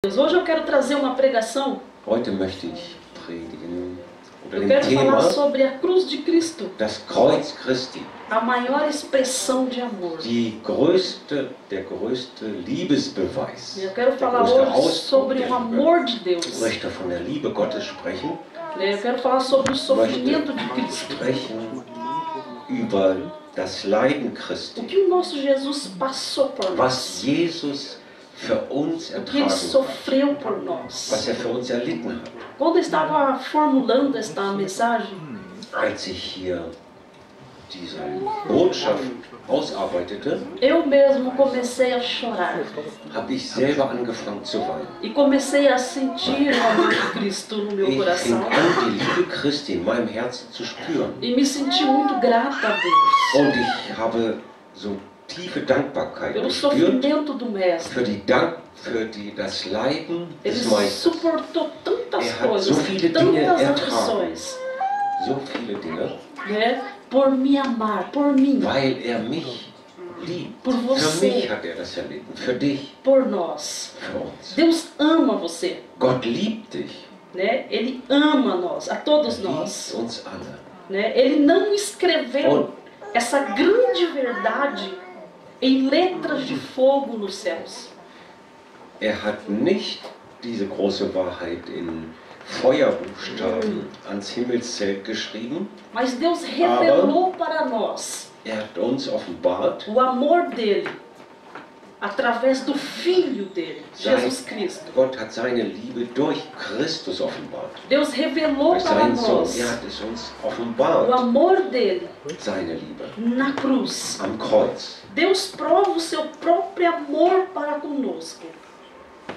Hoje eu quero trazer uma pregação. Heute möchte ich predigen unter Eu dem quero falar Thema sobre a cruz de Cristo, das Kreuz Christi, a maior expressão de amor. der größte Liebesbeweis. Eu quero Der falar größte hoje Ausdruck sobre o amor de Ich Deus. möchte von der Liebe Gottes sprechen. Eu quero falar sobre o Ich sofrimento de möchte Cristo. sprechen über das Leiden O Christi, que o nosso Jesus passou por was nós. Jesus für uns O que ele ertragen hat, sofreu por nós. was für uns erlitten hat. Quando eu estava formulando esta mensagem, Als ich hier diese Botschaft ausarbeitete, eu mesmo comecei a chorar. habe ich selber angefangen zu weinen. E comecei a sentir o amor de Cristo no meu Ich fing coração. an, die Liebe Christi in meinem Herzen zu spüren. E me senti muito grata a Deus. Und ich habe so tiefe Dankbarkeit Pelo gespürt sofrimento do Mestre. für das Leiden Ele des Meisters. suportou tantas Er hat coisas, so viele Dinge tantas ertragen. aflições, So viele Dinge, né? Por me amar, por mim, weil er mich liebt. Por Für você. mich hat er das erlitten, für dich, por nós. für uns. Deus ama você, Gott liebt dich. né? Ele ama nós, a todos Er liebt nós, uns alle. né? Ele não escreveu Und essa grande verdade em letras de fogo nos céus. er hat nicht diese große Wahrheit in Feuerbuchstaben ans Himmelszelt geschrieben. Mas Deus revelou para nós Er hat uns offenbart, o amor dele através do Filho dele, Jesus Cristo. Gott hat seine Liebe durch Christus offenbart. Deus revelou Durch para seinen Sohn. nós Er hat es uns o offenbart, amor dele seine Liebe, na cruz. am Kreuz. Deus prova o seu próprio amor para conosco.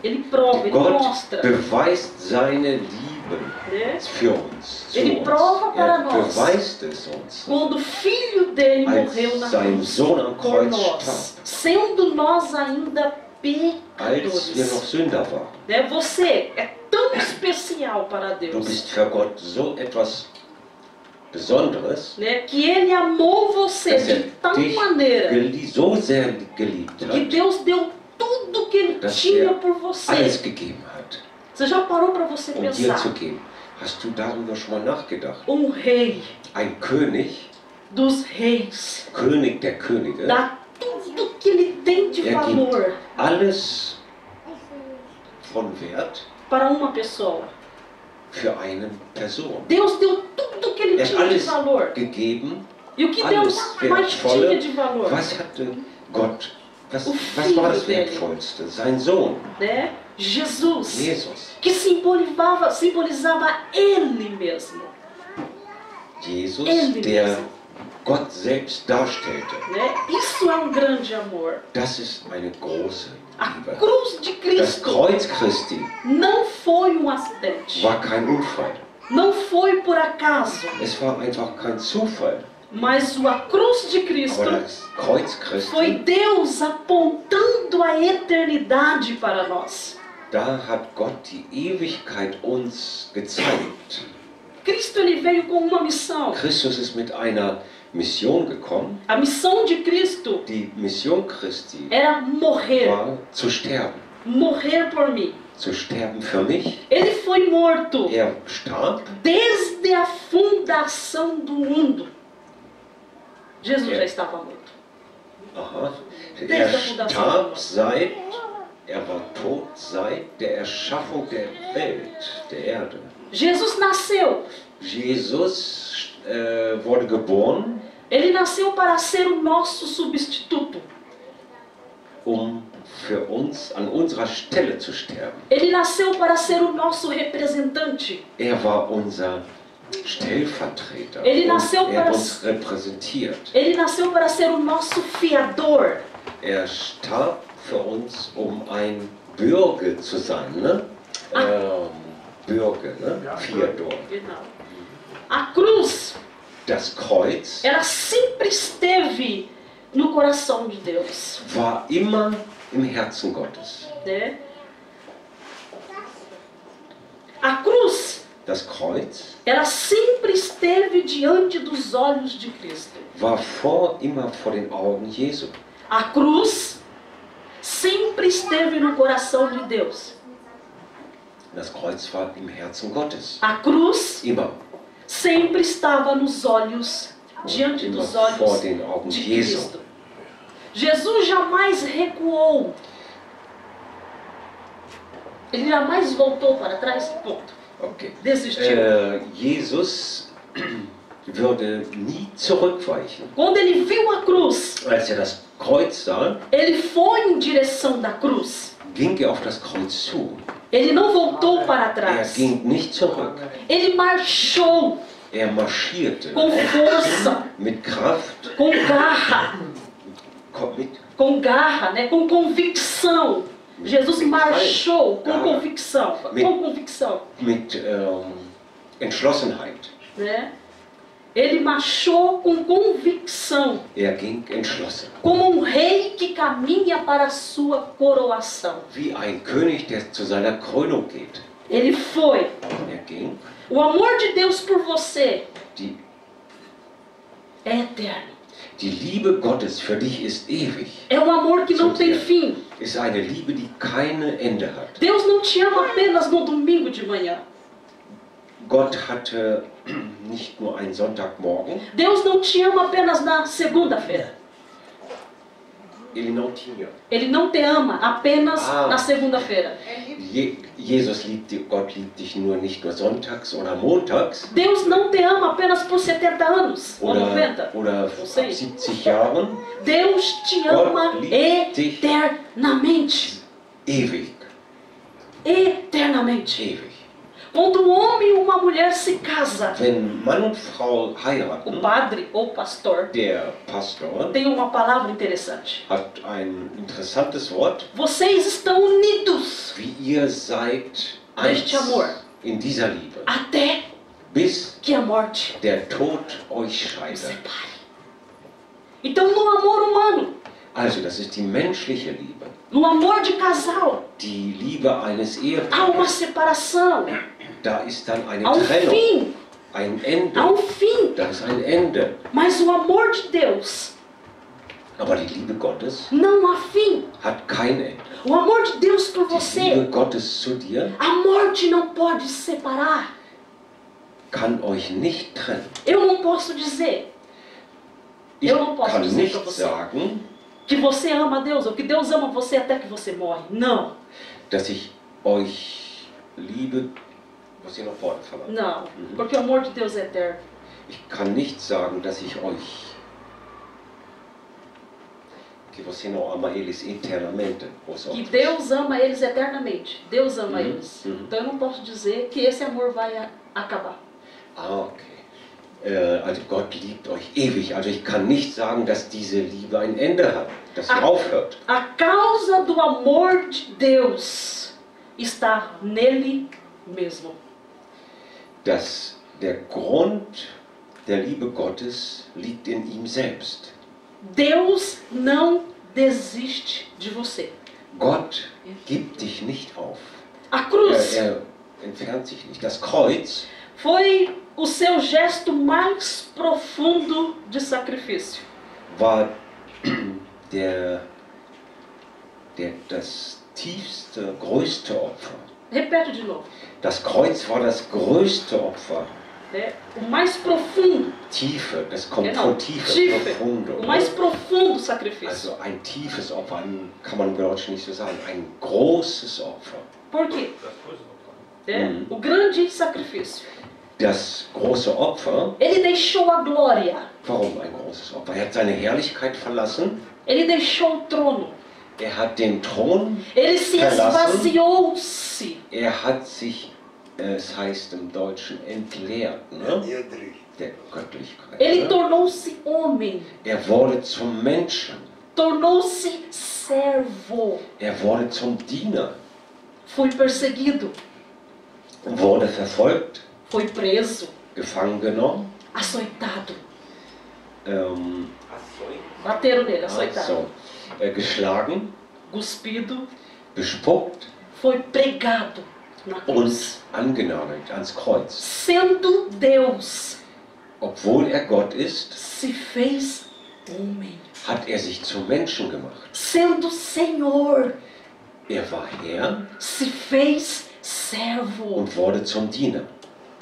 Ele prova, ele Gott mostra, beweist seine Liebe né? für uns. Zu Ele uns. prova para Er nós. beweist es uns. Quando o Filho dele Als morreu na sein cruz Sohn am por Kreuz nós, starb, sendo nós ainda als wir pecadores. noch Sünder waren. Né? Você é tão especial para Du Deus, bist für Gott so etwas Besonderes, né? Que Ele amou você dass de er tal dich maneira so sehr geliebt que hat, Deus deu tudo que Ele dass tinha er por você. alles gegeben hat, Você já parou para você um dir zu pensar? geben. Hast du darüber schon mal nachgedacht? Rei Ein König, dos reis König der Könige, dá tudo que ele tem de er gibt valor alles von Wert para uma pessoa. für eine Person. Deus deu tudo que ele Er hat tinha de alles valor. gegeben, E o que alles Deus mais tinha Wertvolle. de valor? Was hatte Gott? Was Filho war das dele. Wertvollste? Sein Sohn, Né? Jesus, Jesus. que simbolizava Ele mesmo. Jesus, Ele der mesmo. Gott selbst darstellte. Né? Isso é grande amor. Das ist eine große A Liebe. cruz de Das Cristo Kreuz Christi não foi acidente. war kein Unfall. Não foi por acaso. Es war einfach kein Zufall. Mas a cruz de Cristo Aber das Kreuz foi Christi, Deus apontando a eternidade para nós. da hat Gott die Ewigkeit uns gezeigt. Cristo ele veio com uma missão. Christus ist mit einer Mission gekommen. A missão de Cristo Die Mission Christi era morrer, war zu sterben. morrer por mim. Zu sterben für mich. Ele foi morto Er starb. desde a fundação do mundo. Jesus já estava morto. Aha. Desde Er a fundação do starb mundo. er war tot seit der Erschaffung der Welt, der Erde. Jesus nasceu. Jesus wurde geboren, Ele nasceu para ser o nosso substituto. für uns an unserer Stelle zu sterben. Ele nasceu para ser o nosso representante. Er war unser Stellvertreter. Ele nasceu und para- er uns repräsentiert. Ele nasceu para ser o nosso fiador. Er starb für uns, um ein Bürger zu sein, ne? Bürger, ne? Fiador. Genau. A cruz, Das Kreuz ela sempre esteve no coração de Deus, war immer im Herzen Gottes. né? A cruz, Das Kreuz ela sempre esteve diante dos olhos de Cristo. war immer vor den Augen Jesu. A cruz sempre esteve no coração de Deus. Und das Kreuz war im Herzen Gottes. A cruz Immer. sempre estava nos olhos, diante Immer dos vor olhos den Augen de Jesu. Cristo. Jesus jamais recuou. Ele jamais voltou para trás. Ponto. Okay. Desistiu. Jesus würde nie zurückweichen. Quando ele viu a cruz, Als das Kreuz sah, ele foi em direção da cruz. ging auf das Kreuz zu. Ele não voltou para trás. Ging nicht zurück. Ele marchou Marschierte com força, mit Kraft, com garra, com garra, né? Com convicção. Jesus marchou com convicção, mit Entschlossenheit. Né? Ele marchou com convicção, Ging entschlossen. como rei que caminha para a sua coroação. Wie ein König, der zu seiner Krönung geht. Ele foi. Ging. O amor de Deus por você Die é eterno. Die Liebe Gottes für dich ist ewig. É um amor que não tem fim. Ist eine Liebe, die keine Ende hat. Deus não te ama apenas no domingo de manhã. Gott hatte nicht nur einen Sonntagmorgen. Deus não te ama apenas na segunda-feira. Ele não tinha. Ele não te ama apenas na segunda-feira. Gott liebt dich nicht nur sonntags oder montags. Deus não te ama apenas por 70 anos ou 90. Oder 70 Jahren. Deus te ama eternamente. Ewig. Eternamente. Ewig. Quando um homem e uma mulher se casam, Wenn Mann und Frau heiraten, o padre ou pastor der Pastor tem uma palavra interessante. hat ein interessantes Wort. Vocês estão unidos Wie ihr seid eins neste amor, in dieser Liebe, até bis que a morte der Tod euch os scheidet. separe. Então, no amor humano, Also, das ist die menschliche Liebe. no amor de casal, Die Liebe eines há Ehepaars. uma separação, Da ist dann eine há um Trennung, fim, ein Ende. há um fim. Da ist ein Ende. Mas o amor de Deus Aber die Liebe Gottes não há fim. hat kein Ende. O amor de Deus por Die você, Liebe Gottes zu dir a morte não pode separar. kann euch nicht trennen. Eu não posso dizer Ich Eu não posso kann dizer nicht para você. sagen, que você ama Deus ou que Deus ama você até que você morre. Não, dass ich euch liebe. Você não pode falar. não, porque o amor de Deus é eterno. Ich kann nicht sagen, dass ich euch. Que você não ama eles eternamente. Os Que outros. Deus ama eles eternamente. Deus ama eles. Então eu não posso dizer que esse amor vai acabar. Okay. Also Gott liebt euch ewig. Also ich kann nicht sagen, dass diese Liebe ein Ende hat, dass sie aufhört. A causa do amor de Deus está nele mesmo. Dass der Grund der Liebe Gottes liegt in ihm selbst. Deus não desiste de você. Gott gibt dich nicht auf. A cruz Entfernt sich nicht. Das Kreuz foi o seu gesto mais profundo de sacrifício. war das tiefste, größte Opfer. Repete de novo. Das Kreuz war das größte Opfer. Né? O mais profundo. Tiefe, das kommt Genau. von Tiefe, Tiefe. profundo. O mais profundo sacrifício. Also ein tiefes Opfer, kann man im Deutschen nicht so sagen, ein großes Opfer. Por quê? O grande sacrifício. Das große Opfer, Ele deixou a glória. warum ein großes Opfer? Er hat seine Herrlichkeit verlassen, Ele deixou o trono. er hat den Thron, Ele se Verlassen. esvaziou-se. er hat sich, es heißt im Deutschen, entleert, ne? Der Göttlichkeit. Ele Ne? tornou-se homem. Er wurde zum Menschen, Tornou-se servo. er wurde zum Diener, Foi perseguido. wurde verfolgt, Foi preso. gefangen genommen, Açoitado. ähm, Bateram nele, açoitado. Geschlagen, Cuspido. bespuckt Foi pregado na cruz. und angenagelt ans Kreuz. Sendo Deus, Obwohl er Gott ist, se fez homem. hat er sich zum Menschen gemacht. Sendo Senhor, Er war Herr, se fez servo, und wurde zum Diener.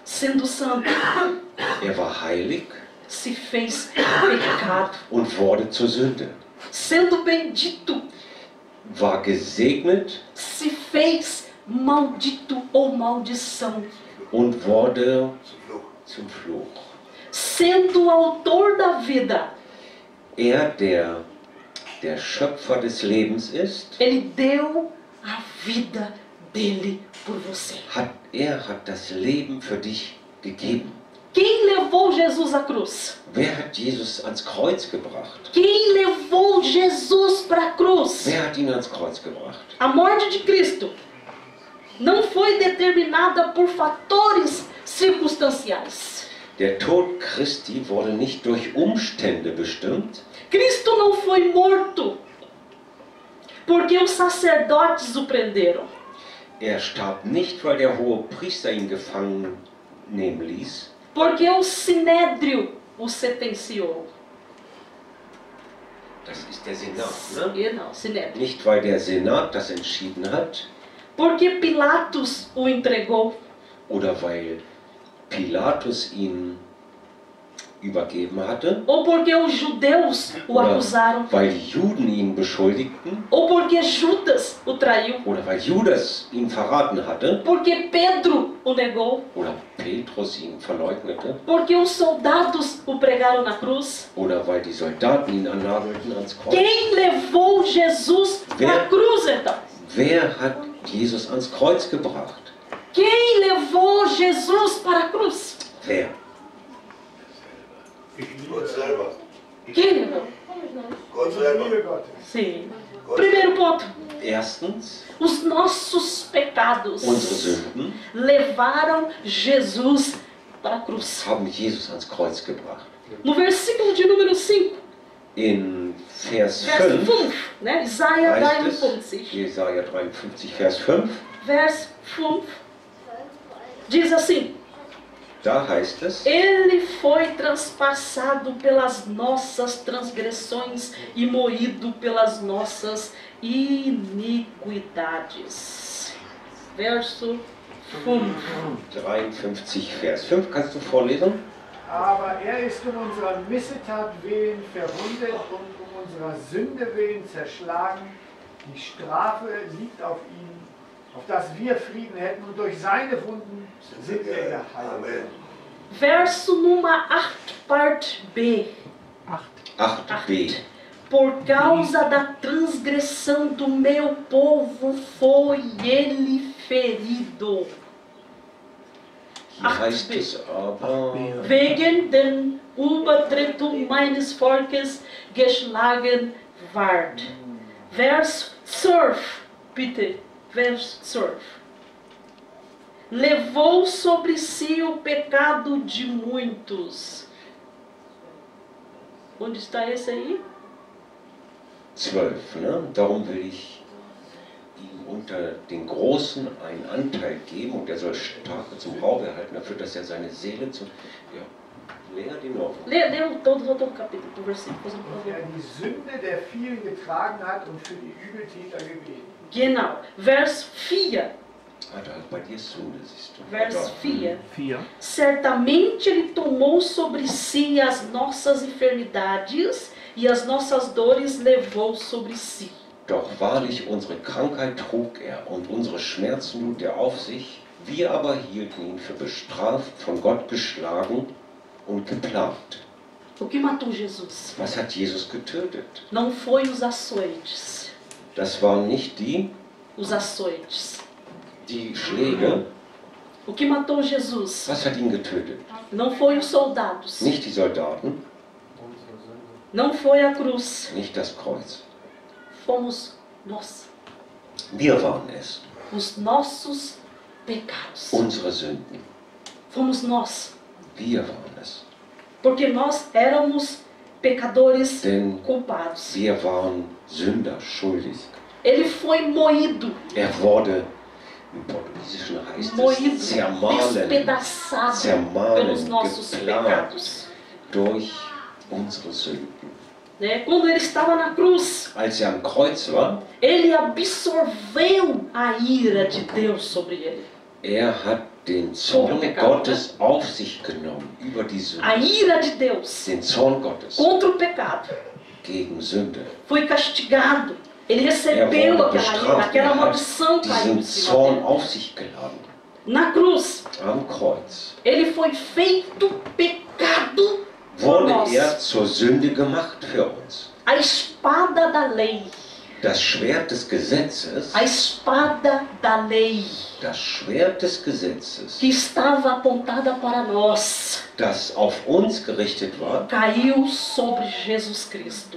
sendo santo, Er war heilig se fez pecado, und wurde zur Sünde. sendo bendito, War gesegnet se fez maldito ou maldição, und wurde zum Fluch. sendo o autor da vida. Er, der Schöpfer des Lebens ist, Ele deu a vida dele por você. er hat das Leben für dich gegeben. Quem levou Jesus à cruz? Wer hat Jesus ans Kreuz gebracht? Quem levou Jesus para a cruz? Wer hat ihn ans Kreuz gebracht? A morte de Cristo não foi determinada por fatores circunstanciais. Der Tod Christi wurde nicht durch Umstände bestimmt. Cristo não foi morto porque os sacerdotes o prenderam. Er starb nicht, weil der hohe Priester ihn gefangen nehmen ließ. Porque o Sinédrio o sentenciou. Das ist der Senat, ne? Não, Sinédrio. Nicht, weil der Senat das entschieden hat Porque Pilatos o entregou. oder weil Pilatus ihn übergeben hatte Ou porque os judeus o oder acusaram. weil die Juden ihn beschuldigten Ou porque Judas o traiu. oder weil Judas ihn verraten hatte Porque Pedro o negou. oder Petrus ihn verleugnete Porque os soldados o pregaram na cruz. oder weil die Soldaten ihn annagelten ans Kreuz. Quem levou Jesus para a cruz então? Wer hat Jesus ans Kreuz gebracht? Quem levou Jesus para a cruz? Wer? Gott selber. Quem levou? Gott selber. Sim. Primeiro ponto. Erstens, Os nossos pecados unsere Sünden levaram Jesus para a cruz. haben Jesus ans Kreuz gebracht. No versículo de número 5, In Vers verso 5 5, né? Isaia heißt es, 53. Jesaja 53, Vers 5, Verso 5 diz assim: da heißt es, Ele foi transpassado pelas nossas transgressões e moído pelas nossas iniquidades. Verso 5. 53, Vers 5, kannst du vorlesen? Aber er ist um unserer Missetat willen verwundet und um unserer Sünde willen zerschlagen. Die Strafe liegt auf ihm, auf dass wir Frieden hätten, und durch seine Wunden sind wir geheilt. Amen. Verso Nummer 8, parte B. 8b. Por causa da transgressão do meu povo foi ele ferido. Hier heißt es aber, Wegen den Übertretung meines Volkes geschlagen ward. Vers 12, bitte. Vers 12. Levou sobre si o pecado de muitos. Onde está esse aí? 12, ne? Darum will ich ihm unter den Großen einen Anteil geben und er soll Starke zum Raub erhalten, dafür, dass er seine Seele zum... Ja, leer die Norm. Lê todo o capítulo, do versículo, por Und favor. er die Sünde der vielen getragen hat und für die Übeltäter gebeten. Genau. Vers 4. Ah, da, bei dir ist Sünde, siehst du. Vers Da. 4. Certamente ele tomou sobre si as nossas enfermidades e as nossas dores levou sobre si. Doch wahrlich, unsere Krankheit trug er und unsere Schmerzen lud er auf sich. Wir aber hielten ihn für bestraft, von Gott geschlagen und geplagt. O que matou Jesus Was hat Jesus getötet? não foi os açoites. Das waren nicht Os açoites. die Schläge. O que matou Jesus Was hat ihn getötet? não foi os soldados. Nicht die Soldaten, Não foi a cruz. nicht das Kreuz. Fomos nós. Wir waren es. Os nossos pecados. Unsere Sünden. Fomos nós. Wir waren es. Porque nós éramos pecadores Denn culpados. wir waren Sünder, schuldig. Ele foi moído, Er wurde, im Portugiesischen heißt moído, es, zermahlen, despedaçado pelos zermahlen, nossos geplant pecados. durch unsere Sünden. Né? Quando ele estava na cruz, Als er am Kreuz war, ele absorveu a ira de Deus sobre ele. Er hat den Zorn Gottes auf sich genommen über die Sünde. A ira de Deus Den Zorn Gottes contra o pecado. gegen Sünde. Foi castigado. Ele recebeu wurde aquela ira, bestraft. aquela Er hat maldição caiu em diesen cima Zorn dele. auf sich geladen. Na cruz, Am Kreuz ele foi feito pecado por wurde nós. er zur Sünde gemacht für uns. A espada da lei. Das Schwert des Gesetzes, A espada da lei das Schwert des Gesetzes, que estava apontada para nós, das auf uns gerichtet war, caiu sobre Jesus Cristo.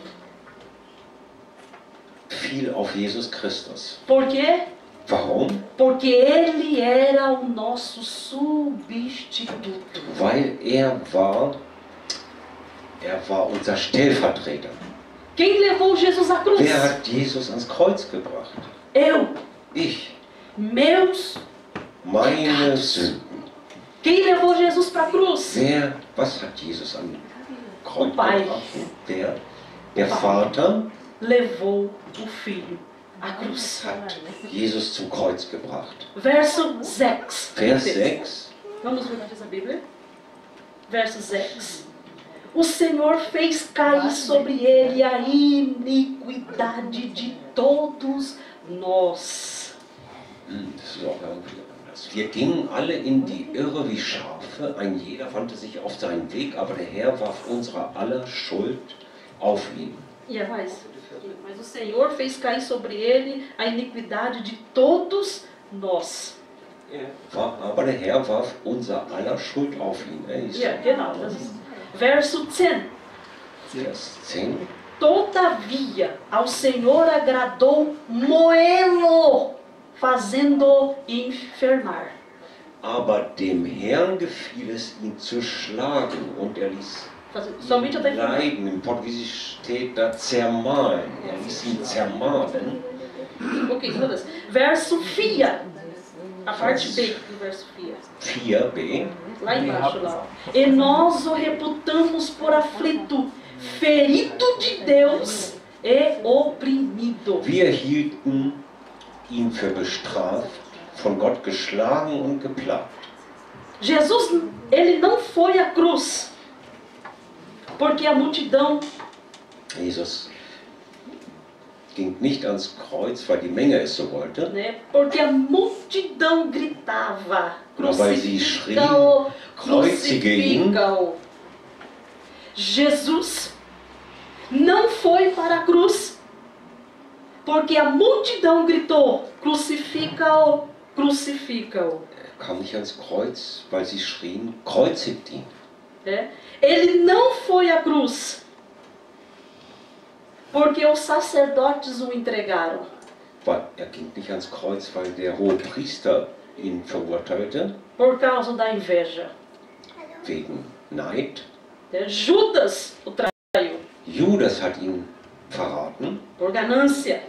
fiel auf Jesus Christus. Por quê? Warum? Porque ele era o nosso substituto. Weil er war unser Stellvertreter. Quem levou Jesus à cruz? Wer hat Jesus ans Kreuz gebracht? Eu. Ich. Meus. Meine Sünden. Quem levou Jesus para a cruz? Was hat Jesus an Kreuz Pai. gebracht? Der Vater Levou o Filho à cruz. hat Jesus zum Kreuz gebracht. Verso 6. Vers 6. Vamos ver o que diz a Bíblia? Verso 6. O Senhor fez cair sobre ele a iniquidade de todos nós. Das ist auch irgendwie anders. Wir gingen alle in die Irre wie Schafe, ein jeder wandte sich auf seinen Weg, aber der Herr warf unsere aller Schuld auf ihn. E mais. Mas o Senhor fez cair sobre ele a iniquidade de todos nós. Aber der Herr warf unser aller Schuld auf ihn. Ja, genau. Das ist Verso 10. Vers 10. Todavia, ao Senhor agradou moê-lo, fazendo-o enfermar. Aber dem Herrn gefiel es, ihn zu schlagen, und er ließ Somente até enfermar. leiden. Im Portugiesisch steht da zermahlen. Er ließ ihn zermahlen. Ok, todas. Verso 4. A parte B do verso 4. 4b. Lá embaixo, lá. E nós o reputamos por aflito, ferido de Deus e oprimido. Wir hielten ihn für bestraft, von Gott geschlagen und geplagt. Jesus, ele não foi à cruz, porque a multidão Jesus ging nicht ans Kreuz, weil die Menge es so wollte, né? Porque a multidão gritava: weil sie schrien, crucifica-o, kreuzige ihn. crucifica-o. Jesus não foi para a cruz, porque a multidão gritou: crucifica-o, crucifica-o. Er kam nicht ans Kreuz, weil sie schrien, kreuzigt ihn. Né? Ele não foi à cruz, porque os sacerdotes o entregaram. Er ging nicht ans Kreuz, weil der hohe Priester ihn verurteilte, Por causa da inveja. wegen Neid. Judas o traiu. Judas hat ihn verraten, Por ganância.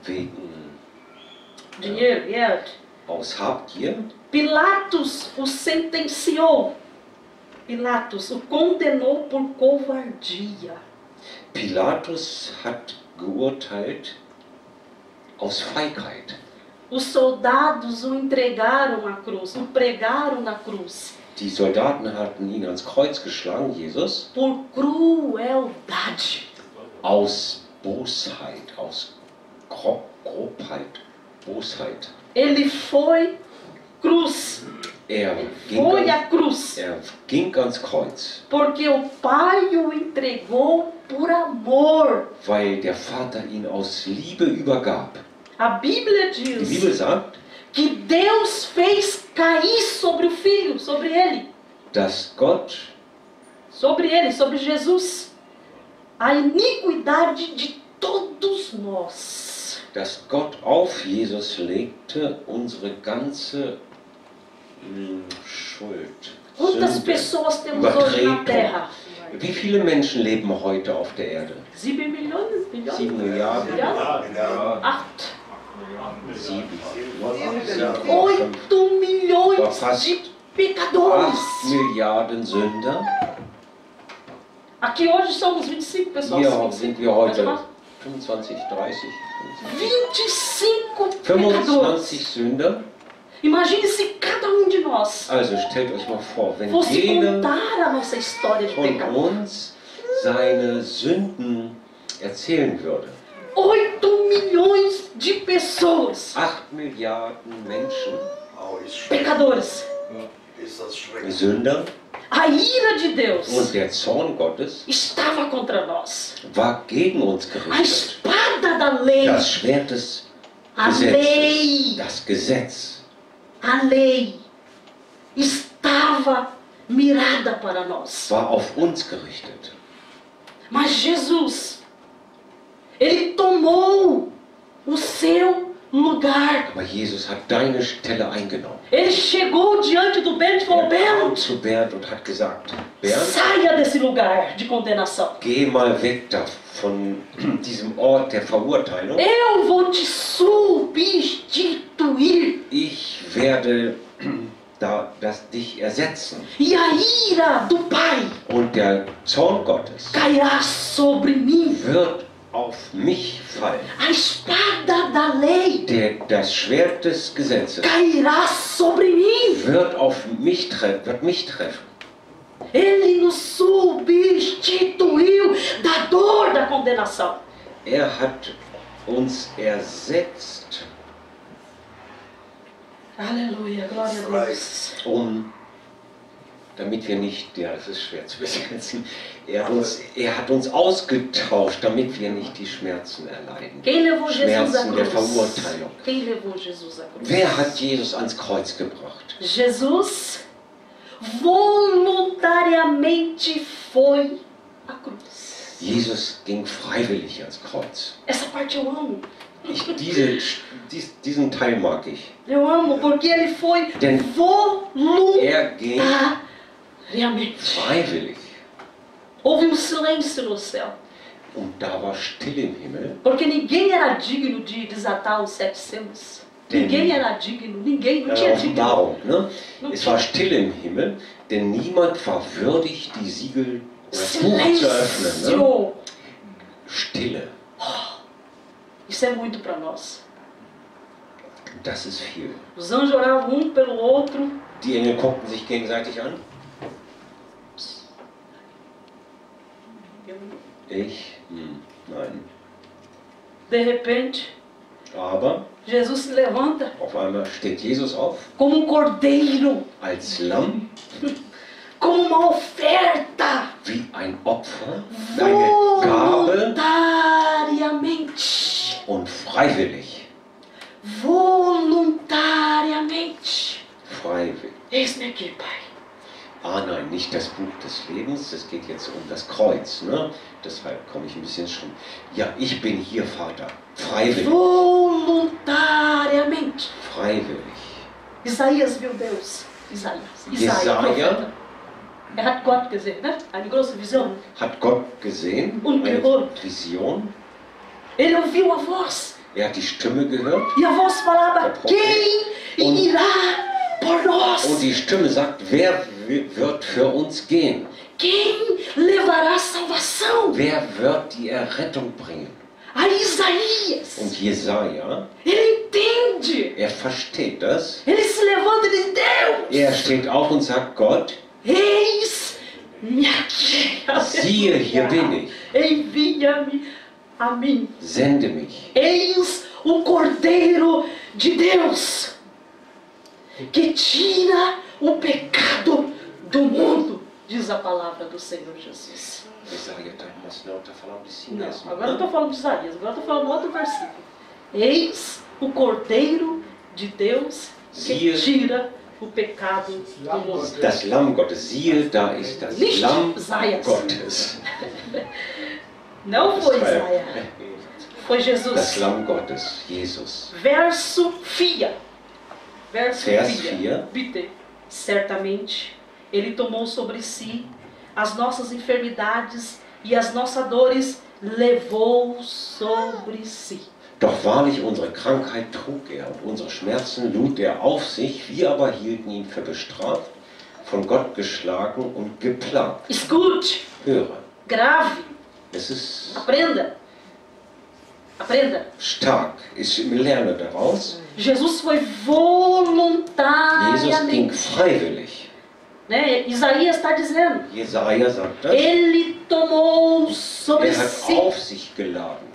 wegen Dinheiro, Geld. aus Habgier. Pilatos o sentenciou. Pilatos o condenou por covardia. Pilatus hat geurteilt aus Feigheit. Os soldados o entregaram à cruz, o pregaram na cruz. Die Soldaten hatten ihn ans Kreuz geschlagen, Jesus, Por crueldade. aus Bosheit, aus Grobheit, Bosheit. Ele foi cruz. Er Foi à ging, cruz. ging ans Kreuz, Porque o Pai o entregou por amor. weil der Vater ihn aus Liebe übergab. A Bíblia Die diz Bibel sagt, que Deus fez cair sobre o Filho, sobre ele, dass Gott sobre Jesus, a iniquidade de todos nós. dass Gott auf Jesus legte unsere ganze Schuld, Quantas Sünde, pessoas temos hoje na Übertretung. Terra? Wie viele Menschen leben heute auf der Erde? 7 milhões? 7 Milliarden? Ja? Ja. 8. 7. 8 milhões Fast de pecadores. 8 Milliarden Sünder. Aqui hoje somos 25 pessoas. Hier 25, sind wir heute mais ou 25, 30, 25 25 pecadores. Sünder. Imagine se cada de nós Also stellt euch mal vor, wenn fosse jeder contar a nossa história de von pecado. uns seine Sünden erzählen würde. 8 milhões de pessoas, 8 Milliarden Menschen, Oh, ist schrecklich. pecadores. Ist das schrecklich. Sünder, A ira de und Deus der Zorn Gottes estava contra nós. war gegen uns A gerichtet. espada da lei, Das Schwert des a Gesetzes, lei, das Gesetz, a lei estava mirada para nós. war auf uns gerichtet. Mas Jesus, Ele tomou o seu lugar. Aber Jesus hat deine Stelle eingenommen. Ele chegou diante do Bernd e falou: Er kam Bernd, zu Bernd und hat gesagt, Bernd, saia desse lugar de condenação. geh mal weg da von diesem Ort der Verurteilung. Eu vou te substituir. Ich werde dich ersetzen. E a ira do Pai Und der Zorn Gottes cairá sobre mim. wird auf mich fallen. A espada da lei Das Schwert des Gesetzes cairá sobre mim. wird mich treffen. Ele nos substituiu da dor da condenação. Er hat uns ersetzt, Aleluia, glória a Deus. damit wir nicht, ja, das ist schwer zu übersetzen, er hat uns ausgetauscht, damit wir nicht die Schmerzen erleiden. Quem levou Jesus à Schmerzen der cruz? Verurteilung. Quem levou Jesus à cruz? Wer hat Jesus ans Kreuz gebracht? Jesus voluntariamente foi à cruz. Jesus ging freiwillig ans Kreuz. Essa parte eu amo. Diesen Teil mag ich. Eu amo porque ele foi Denn er ging voluntariamente. freiwillig. Houve silêncio no céu. Und da war Stille im Himmel. Porque ninguém era digno de desatar os 7 selos. Ninguém era digno, ninguém, não tinha digno. Offenbarung, ne? Não Es tinha. war Stille im Himmel, denn niemand war würdig, die Siegel oder das Buch zu öffnen. Ne? Silêncio. Stille, Isso é muito para nós. das ist viel. Os anjos oravam um pelo outro. Die Engel guckten sich gegenseitig an. Nein. De repente, Aber Jesus se levanta auf einmal steht Jesus auf como cordeiro, als Lamm, como uma oferta, wie ein Opfer, eine Gabe voluntariamente. und freiwillig. Voluntariamente. Freiwillig. Eis-me aqui, Pai. Ah nein, nicht das Buch des Lebens, es geht jetzt um das Kreuz, ne? Deshalb komme ich ein bisschen schon. Ja, ich bin hier, Vater. Freiwillig. Voluntariamente. Freiwillig. Isaías viu Deus. Isaías. Jesaja. Profeta. Er hat Gott gesehen, ne? Eine große Vision. Hat Gott gesehen, Und eine gehört. Vision. Ele ouviu a voz. Er hat die Stimme gehört E a voz falava: Der Prophet. quem irá por und nós? die Stimme sagt, wer wird für uns gehen? Quem levará salvação? Wer wird die Errettung bringen? A Isaías. Und Jesaja, Ele entende. er versteht das. Ele se levanta e diz: Deus, Er steht auf und sagt, Gott, eis-me aqui. siehe, hier bin ich. Envia-me a mim. Sende mich. Eis o Cordeiro de Deus que tira o pecado do mundo, diz a palavra do Senhor Jesus. Jesaja, mas não está falando de si Não, mesmo. agora eu estou falando de Isaías, agora eu estou falando outro versículo. Eis o Cordeiro de Deus que tira o pecado do mundo. Das Lamm Gottes, siehe, da ist das Nicht Lamm Isaias. Gottes. Não foi Isaías, foi Das Jesus. Lamm Gottes, Jesus. Verso 4. Verso Vers 4. 4. Bitte. Certamente, Ele tomou sobre si as nossas enfermidades e as nossas dores levou sobre si. Doch wahrlich unsere Krankheit trug er und unsere Schmerzen lud er auf sich, wir aber hielten ihn für bestraft, von Gott geschlagen und geplagt. Escute, Höre, grave, es ist aprenda. Aprenda. stark. Ich lerne daraus. Jesus foi Jesus ging voluntariamente. freiwillig. Né? Isaías está dizendo. Jesaja sagt das. Ele tomou sobre Hat si auf sich geladen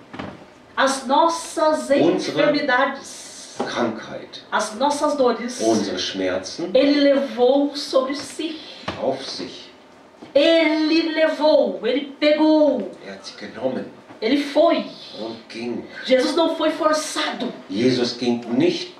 as nossas enfermidades, Krankheit, as nossas dores. unsere Schmerzen Ele levou sobre si. auf sich. Ele levou, ele pegou, Hat sie genommen ele foi. und ging. Jesus não foi forçado. Jesus ging nicht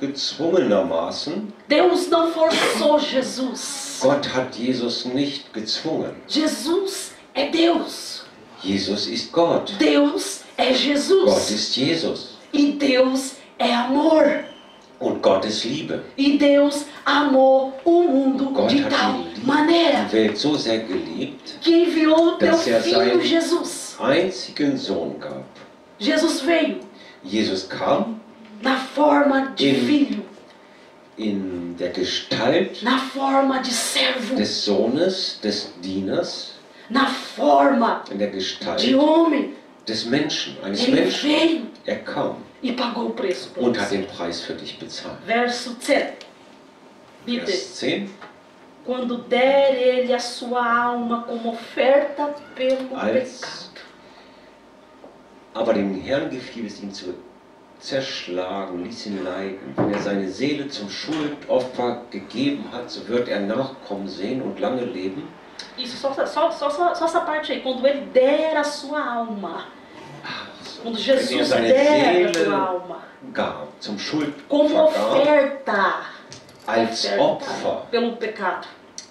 gezwungenermaßen. Deus não forçou Jesus. Gott hat Jesus nicht gezwungen. Jesus é Deus. Jesus ist Gott. Deus é Gott Jesus. ist Jesus. E Deus é amor. Und Gott ist Liebe. E Deus amou o mundo Gott de hat tal die maneira Welt so sehr geliebt, que enviou o teu dass er filho seinen Jesus. einzigen Sohn gab. Jesus veio Jesus kam na forma de filho, in der Gestalt na forma de servo, des Sohnes, des Dieners, na forma in der de Gestalt homem. des Menschen, eines Ele Menschen. veio Er kam e pagou o preço por und hat você. den Preis für dich bezahlt. Verso 10. Bitte. Vers 10. Quando der ele a sua alma como oferta pelo pecado. Aber dem Herrn gefiel es, ihn zu zerschlagen, ließ ihn leiden. Wenn er seine Seele zum Schuldopfer gegeben hat, so wird er Nachkommen sehen und lange leben. Isso, só essa parte aí. Quando ele der a sua alma. Quando Wenn er Jesus seine der a Seele tua alma. gab, zum Como Schuldopfer gab, oferta. als Opfer Pelo pecado.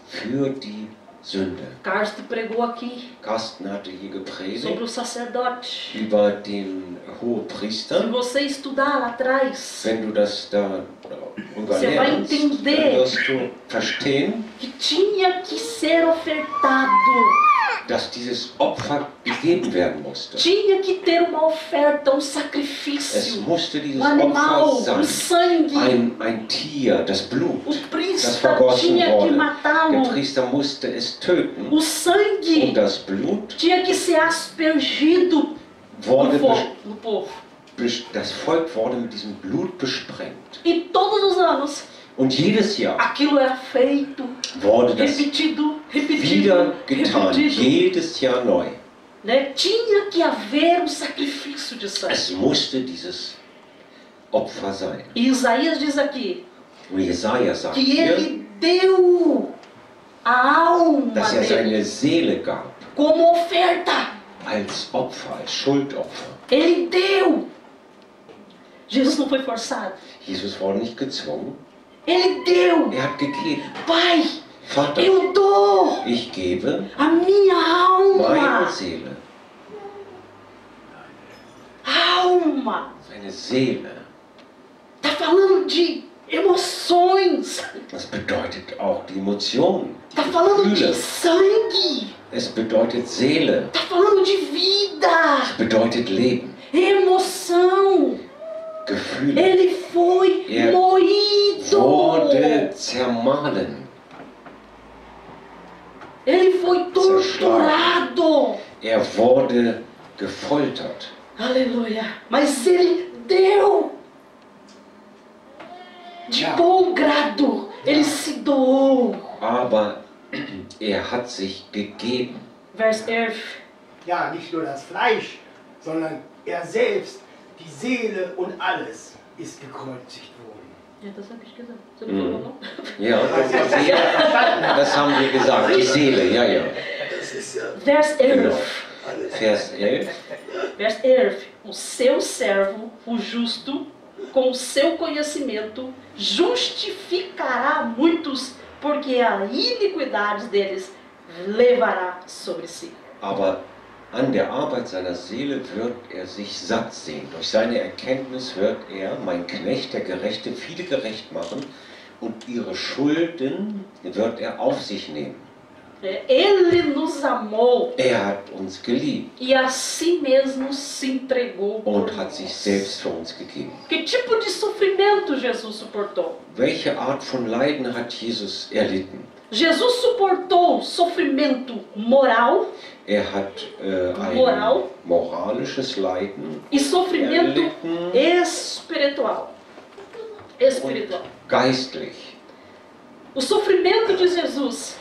für die Sünde. Carsten pregou aqui Carsten hatte hier sobre gepredigt o sacerdote. über den Se Hohepriester. você estudar lá atrás, Wenn du das da Você vai überlernst, dann entender wirst du verstehen, que tinha que ser ofertado. dass dieses Opfer gegeben werden musste. Tinha que ter uma oferta, um Es sacrifício. musste dieses Animal, Opfer sangue. sein. Ein Tier, das Blut, O das príncipe vergossen tinha que wurde. Der matá-lo. Priester musste es töten. O sangue Und das Blut tinha que ser aspergido wurde, no povo. das Volk wurde mit diesem Blut besprengt. E todos os anos Und jedes Jahr aquilo era feito, wurde das repetido, wieder getan, jedes Jahr neu. Né? Tinha que haver um sacrifício de sangue. Es musste dieses Opfer sein. E Isaías diz aqui Und Jesaja sagt que hier, ele deu a alma dass er dele seine Seele gab como oferta. als Opfer, als Schuldopfer. Ele deu. Jesus não foi forçado. Jesus wurde nicht gezwungen, Ele deu. er hat gegeben. Pai, Vater, eu dou ich gebe a minha meine alma. Seele, Alma. seine Seele. Tá falando de emoções. Das bedeutet auch die Emotionen, Tá falando de Gefühle. sangue. Es bedeutet Seele, Tá falando de vida. es bedeutet Leben, Emoção. Gefühle. Ele foi Er moído. Wurde zermahlen, Ele foi torturado. er wurde gefoltert. Aleluia. Mas ele deu. De bom grado. Ele se doou. Aber er hat sich gegeben. Vers 11. Ja, nicht nur das Fleisch, sondern er selbst, die Seele und alles ist gekreuzigt worden. Ja, das habe ich gesagt. Você não falou, não? Ja, das haben wir gesagt, die Seele, ja, ja. Das ist ja Vers 11. alles. Vers 11. Vers 11. O seu servo, o justo, com o seu conhecimento, justificará muitos, porque a iniquidade deles levará sobre si. Aber an der Arbeit seiner Seele wird er sich satt sehen. Durch seine Erkenntnis wird er, mein Knecht, der Gerechte, viele gerecht machen und ihre Schulden wird er auf sich nehmen. Ele nos amou Er hat uns geliebt e a si mesmo se entregou por und hat sich nós. selbst für uns gegeben. Que tipo de sofrimento Jesus suportou? Welche Art von Leiden hat Jesus erlitten? Jesus suportou sofrimento moral Er hat ein Moral. moralisches Leiden e sofrimento erlitten espiritual. Espiritual. und geistlich. O sofrimento de Jesus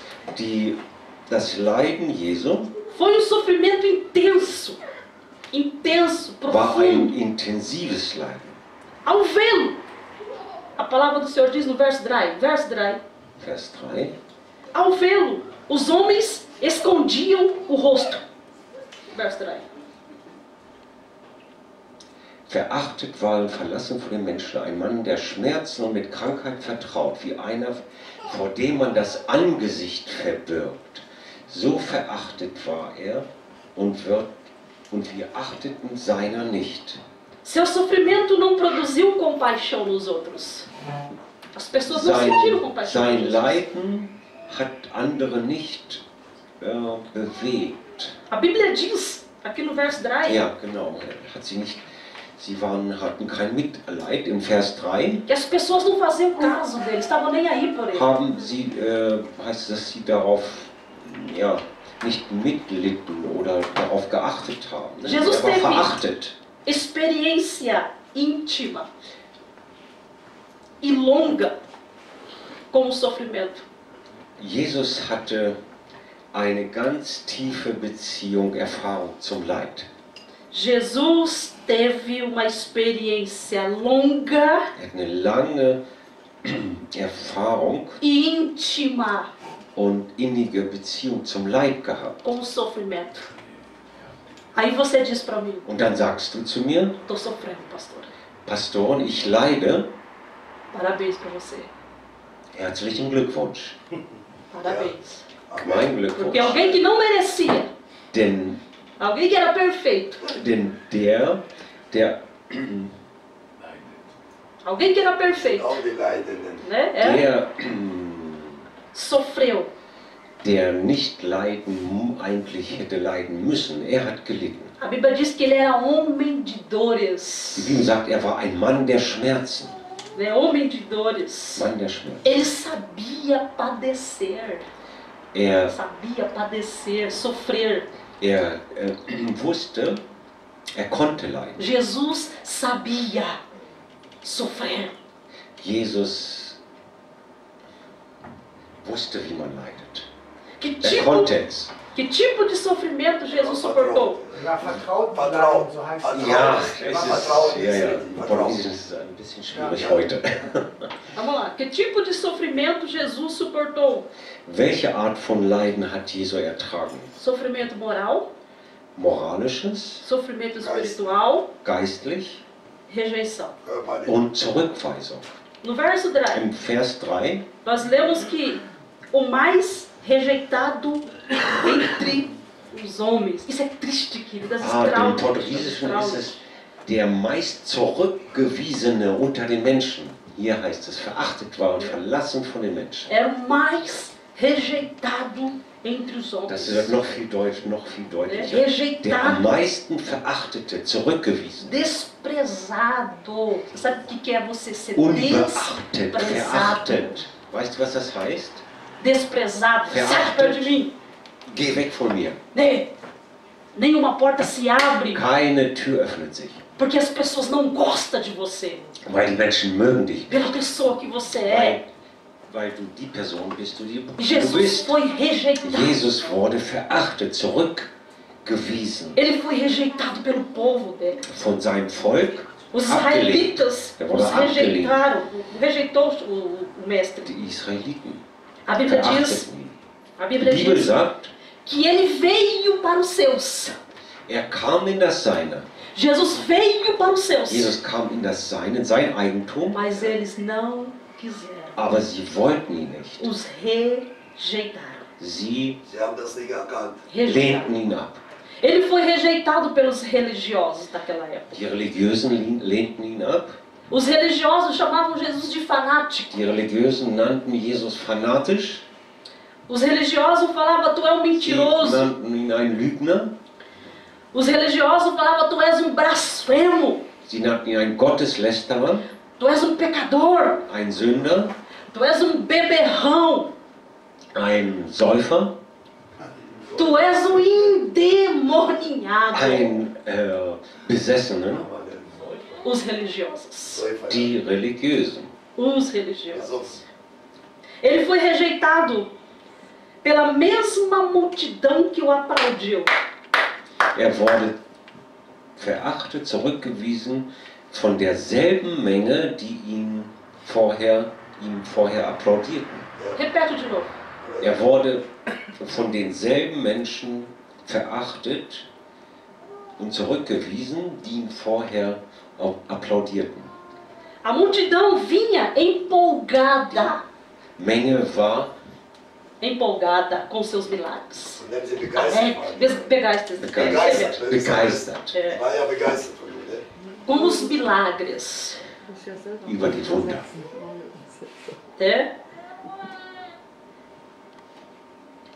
Das Leiden Jesu foi um sofrimento intenso, intenso, war ein profundo. intensives Leiden. Ao vê-lo, a palavra do Senhor diz no verso 3, Vers 3. ao vê-lo, os homens escondiam o rosto. Verso 3. Verachtet war und verlassen von den Menschen, ein Mann, der Schmerzen und mit Krankheit vertraut, wie einer, vor dem man das Angesicht verbirgt. So verachtet war er und wir achteten seiner nicht. Seu sofrimento não produziu compaixão nos outros. As pessoas não sentiram compaixão por Sein Jesus. Leiden hat andere nicht bewegt. A Bíblia diz, aqui no verso 3, Ja, genau. Hatten kein Mitleid. Im Vers 3 que as pessoas não faziam caso dele, estavam nem aí por ele. haben sie, heißt es, dass sie darauf nicht mitlitten oder darauf geachtet haben. Ne? Jesus Er war teve verachtet. experiência íntima e longa com o sofrimento. Jesus hatte eine ganz tiefe Beziehung, Erfahrung zum Leid. Jesus teve uma experiência longa Er hat eine lange Erfahrung e íntima und innige Beziehung zum Leid gehabt. com o sofrimento. Aí você diz para mim, Und dann sagst du zu mir, estou sofrendo, pastor. Pastorin, ich leide. Parabéns para você. Herzlichen Glückwunsch. Parabéns. Mein Porque Glückwunsch. alguém que não merecia, Denn alguém que era perfeito, der alguém que era perfeito, Auch die Leidenden. né? Sofreu. der nicht eigentlich hätte leiden müssen, er hat gelitten. A Bíblia diz que ele era homem de Die dores. Bibel sagt, er war ein Mann der Schmerzen. Né? Homem de dores. Mann der Schmerzen. Ele sabia padecer. Er Sabia padecer, sofrer. wusste, er konnte leiden. Jesus sabia sofrer. Jesus wusste, wie man leidet. Que Er konnte es. tipo de sofrimento Jesus suportou? Ja, vertraut Vertraut. bleiben, so heißt es. Ja, Vertrauen ist Portugiesisch ist es ein bisschen schwierig heute. Vamos lá. Que tipo de sofrimento Jesus suportou? Welche Art von Leiden hat Jesu ertragen? Sofrimento moral, Moralisches, sofrimento espiritual, geistlich rejeição. Körperlich. und Zurückweisung. No verso 3, Im Vers 3 nós lemos que o mais rejeitado entre os homens. Isso é triste, querido. Das ist im traurig. Portugiesischen Das ist ist es der meist Zurückgewiesene unter den Menschen. Hier heißt es, verachtet war und verlassen von den Menschen. Era o mais rejeitado entre os homens. Das wird noch viel deutlicher. Der Rejeitado, am meisten Verachtete, zurückgewiesen. desprezado. Você sabe o que é você ser Unbeachtet, desprezado? verachtet. Weißt du, was das heißt? Desprezado. Sai Verachtet. perto de mim. Geh weg von mir. Né? Nenhuma porta se abre Keine Tür öffnet sich. porque as pessoas não gostam de você. Weil die Menschen mögen dich. Pela pessoa que você é. Weil du die Person bist, die du Jesus bist. foi rejeitado. Jesus wurde verachtet, zurückgewiesen Ele foi rejeitado pelo povo dele. von seinem Volk, Os abgelehnt. israelitas Er wurde os rejeitaram. Rejeitou o mestre. Die Israeliten A Bíblia diz, verachteten ihn. a Die Bíblia Bibel diz sagt, que ele veio para os seus. er kam in das Seine. Jesus veio para os seus. Jesus kam in das Seine, sein Eigentum, Mas eles não quiseram. aber sie wollten ihn nicht. Os rejeitaram. Sie Sie haben das nicht erkannt. Rejeitaram. lehnten ihn ab. Ele foi rejeitado pelos religiosos daquela época. Die Religiösen lehnten ihn ab. Os religiosos chamavam Jesus de fanático. Die Religiösen nannten Jesus fanatisch. Os religiosos falavam, tu é um Sie mentiroso. nannten ihn einen Lügner. Os religiosos falavam, tu és um blasfemo. Sie nannten ihn einen Gotteslästerer, Tu és um pecador. einen Sünder, Tu és um beberrão. einen Säufer, Tu és um endemoniado. einen Besessenen, Os religiosos. die Religiösen. Os religiosos. Ele foi rejeitado pela mesma multidão que o aplaudiu. Er wurde verachtet, zurückgewiesen von derselben Menge, die ihm vorher applaudierten. Repete de novo. Er wurde von denselben Menschen verachtet und zurückgewiesen, die ihm vorher auch applaudierten. A multidão vinha empolgada. Menge war Empolgada com seus milagres. Und dann sind sie begeistert. Begeistert. begeistert É, War ja begeistert von ihm, ne? com os milagres. über die Wunder. É.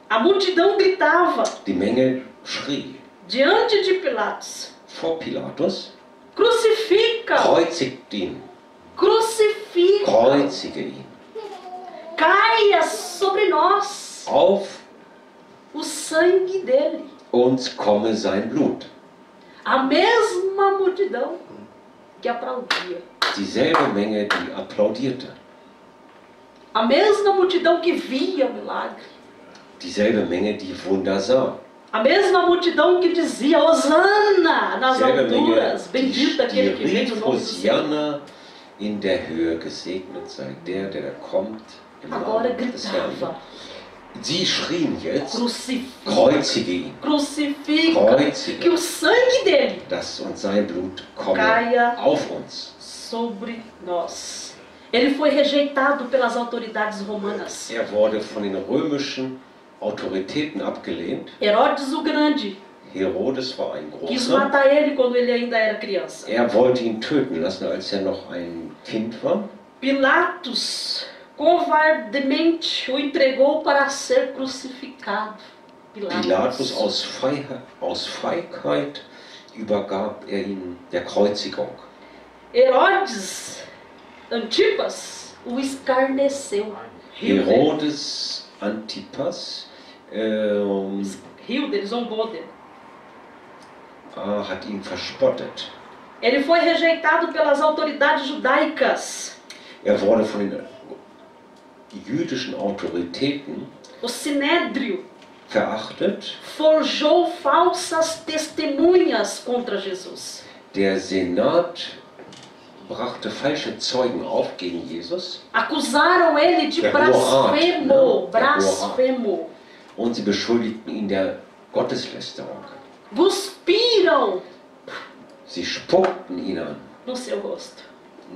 A multidão gritava Die Menge schrie diante de Pilatos: vor Pilatus: Crucifica! Kreuzigt ihn, Crucifica! kreuzige ihn. Caia sobre nós Auf o sangue dele. uns komme sein Blut. A mesma multidão que aplaudia. Dieselbe Menge, die applaudierte. A mesma multidão que via o milagre. Dieselbe Menge, die Wunder sah. A mesma multidão que dizia: Hosana nas Dieselbe Menge, alturas, bendito die aquele que vem no rief, nome do Senhor. Hosianna, in der Höhe gesegnet sei der da kommt im Agora Namen des Herrn. gritava: Sie schrien jetzt: Crucifica! Kreuzige ihn, Crucifica! kreuzige, Que o sangue dele dass und sein Blut komme caia auf uns. sobre nós. Ele foi rejeitado pelas autoridades romanas. Er wurde von den römischen Autoritäten abgelehnt. Herodes o Grande Herodes war ein quis großer. matar ele quando ele ainda era criança. Er wollte ihn töten lassen, als er noch ein Kind war. Pilatos covardemente o entregou para ser crucificado. Pilatus aus Feigheit übergab er ihn der Kreuzigung. Herodes Antipas o escarneceu. Riu dele. Herodes Antipas Riu dele, zombou dele. hat ihn verspottet. Ele foi rejeitado pelas autoridades judaicas. Er wurde von den jüdischen Autoritäten O Sinédrio verachtet. forjou falsas testemunhas contra Jesus. Der Senat brachte falsche Zeugen auf gegen Jesus Acusaram ele de Der Hohe Rat, blasfemo. né? Der Hohe Blasfemo. und sie beschuldigten ihn der Gotteslästerung. Cuspiram Sie spuckten ihn an no seu rosto.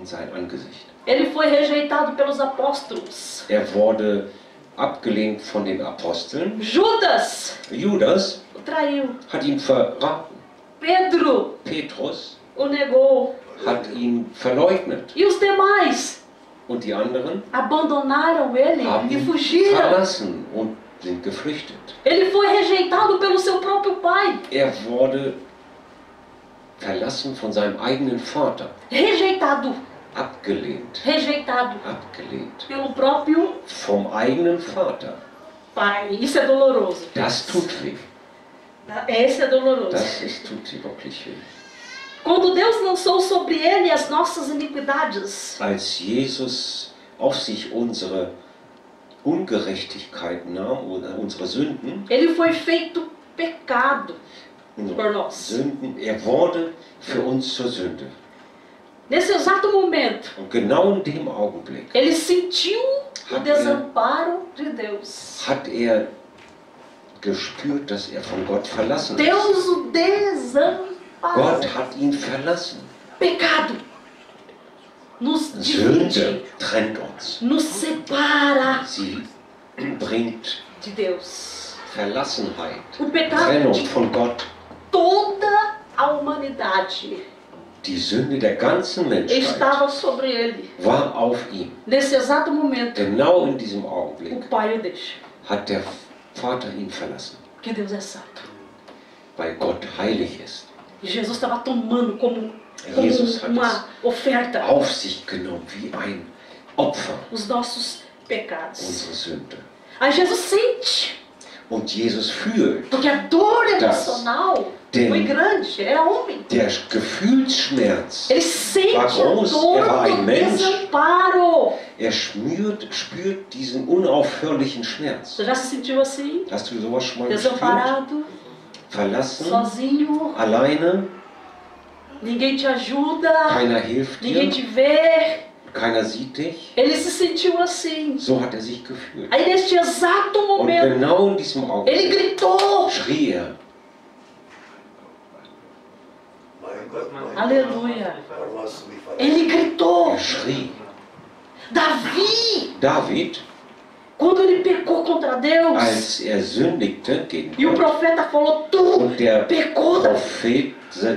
in sein Angesicht. Ele foi rejeitado pelos apóstolos. Er wurde abgelehnt von den Aposteln. Judas Judas o traiu. hat ihn verraten. Pedro Petrus o negou. hat ihn verleugnet. E os demais Und die anderen abandonaram ele haben e ihn fugiram. verlassen und sind geflüchtet. Ele foi rejeitado pelo seu próprio pai. Er wurde verlassen von seinem eigenen Vater. Rejeitado. Abgelehnt. Rejeitado Abgelehnt. pelo próprio Vom eigenen Vater. pai. Isso é doloroso. Das tut weh. Esse é doloroso. Das tut sie wirklich weh. Quando Deus lançou sobre ele as nossas iniquidades, Als Jesus auf sich unsere Ungerechtigkeit nahm oder unsere Sünden, ele foi feito pecado por unsere nós. Sünden, er wurde für uns zur Sünde. Nesse exato momento, Und genau in dem Augenblick ele sentiu o Hat desamparo de Deus. hat er gespürt, dass er von Gott verlassen ist. Deus o desamparou. Gott hat ihn verlassen. Pecado nos divide, Sünde trennt uns. nos separa Sie bringt de Deus. Verlassenheit, O pecado Trennung de von Gott. toda a humanidade Die Sünde der ganzen Menschheit estava sobre ele. war auf ihm. Nesse exato momento, Genau in diesem o Augenblick pai o deixa. hat der Vater ihn verlassen, Porque Deus é santo. weil Gott heilig ist. E Jesus estava tomando como Jesus hat uma oferta Auf sich genommen wie ein Opfer os nossos pecados. unsere Sünde. Aí Jesus sente, Und Jesus fühlt, porque a dor Das emocional den- foi grande, ele era homem. der Gefühlsschmerz, Ele sente War a groß, dor war ein do Mensch. desamparo. er spürt diesen unaufhörlichen Schmerz. Você já se sentiu assim? Hast du sowas schon mal gespürt? Desamparado, Verlassen, sozinho, alleine, ninguém te ajuda, keiner hilft ninguém dir, te vê. keiner sieht dich. Ele se sentiu assim. So hat er sich gefühlt. Aí neste exato Und momento, genau in diesem ele Augenblick gritou. schrie er, Mein Gott, mein Aleluia. Gott, warum hast du mich verlassen? Ele gritou. er schrie. Davi, David, quando ele pecou contra Deus, als er sündigte gegen e o Gott, profeta falou, tu und der pecou. Prophet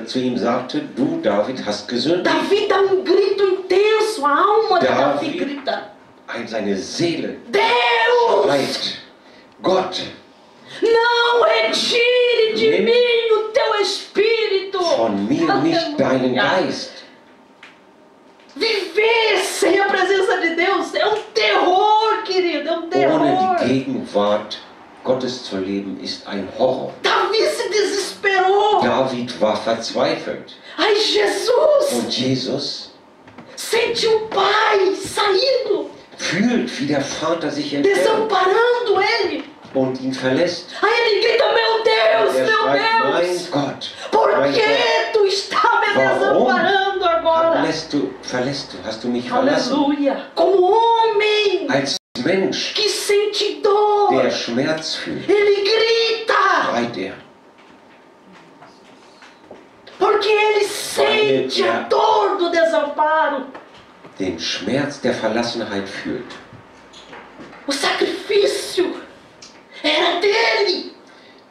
zu ihm sagte, du David hast gesündigt. Davi dá um grito intenso, a alma de Davi Davi. grita, Seine Seele Deus, schreit, Gott, não retire de Nimm mim o teu espírito. von mir nicht deinen Geist. Viver sem a presença de Deus é um terror, querido, é um Ohne terror. die Gegenwart Gottes zu leben, ist ein Horror. Davi se desesperou. David war verzweifelt. Aí Jesus Und Jesus sente o pai saindo, fühlt, wie der Vater sich entfernt desamparando ele. und ihn verlässt. Aí ele grita, meu Deus, Er meu schreit, mein Deus, Gott, por mein que Gott, tu está me Warum? desamparando agora? verlässt du, hast du mich verlassen? Aleluia. Como homem Als Mensch, que sente dor, der Schmerz fühlt, ele grita, schreit er. porque ele sente a dor do desamparo. Den Schmerz der Verlassenheit fühlt. O sacrifício era dele.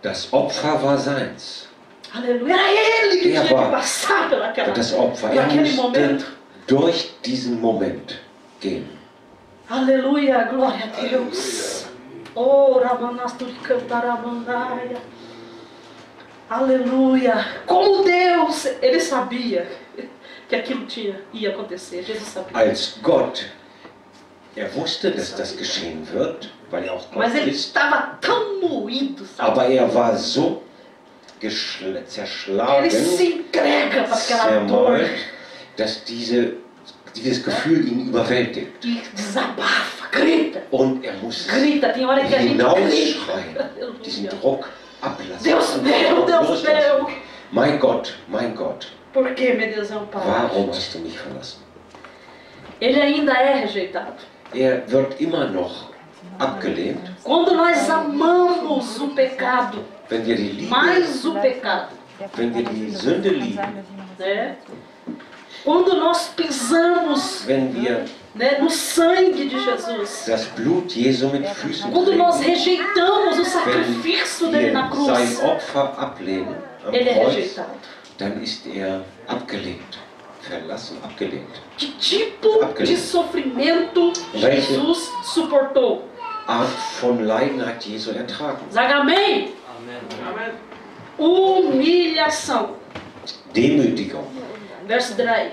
Das Opfer war seins. Aleluia. Era ele que Er tinha que war passar Das Opfer, por er aquele musste momento. durch diesen Moment gehen. Aleluia, glória a Deus. Oh, Ramanasturi Cantaramandaia. Aleluia. Como Deus, ele sabia que aquilo ia acontecer. Jesus sabia. Als Gott, er wusste, dass das geschehen wird, weil er auch Gott Mas ele ist, estava tão moído, sabe? aber er war so Ele zerschlagen, se entrega para aquela dor zermalt, dass dieses Gefühl ihn überwältigt. e desabafa, grita. Und er muss Grita, tem hora que a gente grita. hinausschreien, diesen Aleluia. Druck ablassen. Deus meu, Deus meu. Mein Gott, Por que me desamparaste? warum hast du mich verlassen? Ele ainda é rejeitado. Er wird immer noch abgelehnt, Quando nós amamos o pecado, wenn wir die Liebe, mais o pecado, wenn wir die Sünde lieben, né? Quando nós pisamos, wenn wir né, no sangue de Jesus, das Blut Jesu mit Füßen quando nós treten, rejeitamos o wenn sacrifício dele na wir cruz, sein Opfer ablehnen am ele é Kreuz, rejeitado. dann ist er abgelehnt, verlassen, abgelehnt. Que tipo de sofrimento Jesus suportou? Art von Leiden hat Jesu ertragen. Sag amém. Humilhação. Demütigung. Verso 10.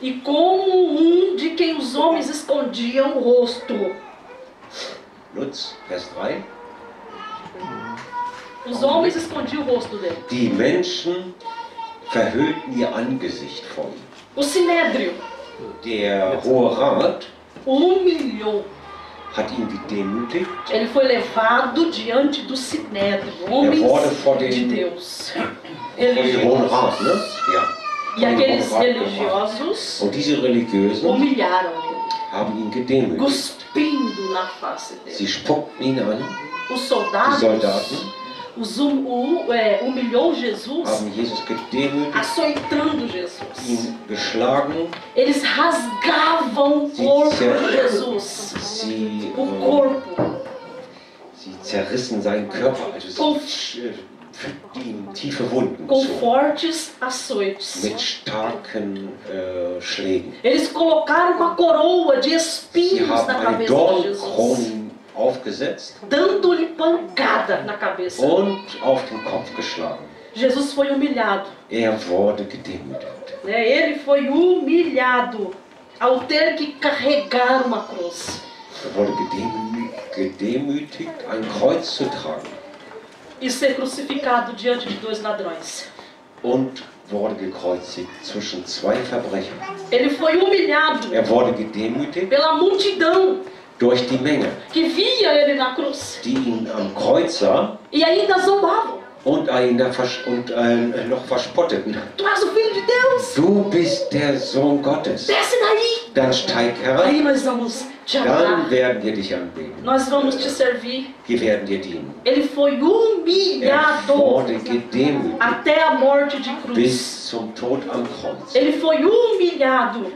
E como de quem os homens escondiam o rosto. Lutz, Vers 3. Os homens escondiam o rosto dele. Die Menschen verhüllten ihr Angesicht vor ihm. O Sinédrio Der Hohe Rat o humilhou. hat ihn gedemütigt. Ele foi levado diante do Sinédrio, homens de Deus. Vor dem Hohen Rat, ne? Ja. E aqueles religiosos Und diese Religiösen humilharam ele, haben ihn gedemütigt. cuspindo na face Sie dele. spuckten ihn an. Os Die soldados Soldaten humilhou Jesus, haben Jesus gedemütigt, açoitando Jesus. ihn geschlagen. Eles rasgavam o corpo de Jesus. Sie, O corpo. sie zerrissen seinen Körper, also sie fügten ihm tiefe Wunden Com zu. fortes açoites. Mit starken Schlägen. Eles colocaram uma coroa de Sie espinhos haben na eine cabeça de Jesus. Dornkronen aufgesetzt dando-lhe pancada na cabeça. und auf den Kopf geschlagen. Jesus foi humilhado. Wurde gedemütigt. Né? Ele foi humilhado ao ter que carregar uma cruz. Wurde gedemütigt, ein Kreuz zu tragen. E ser crucificado diante de 2 ladrões. Und wurde gekreuzigt zwischen 2 Verbrechern. Ele foi humilhado Wurde gedemütigt pela multidão durch die Menge, que via ele na cruz. die ihn am Kreuz sah E ainda zombavam. und ihn noch verspotteten. Tu és o Filho de Deus. Du bist der Sohn Gottes. Desce daí. Dann steig herab. Aí nós vamos te Dann adorar. werden wir dich anbeten. Nós vamos te servir. Wir werden dir dienen. Ele foi humilhado Wurde gedemütigt até a morte de cruz. bis zum Tod am Kreuz. Ele foi humilhado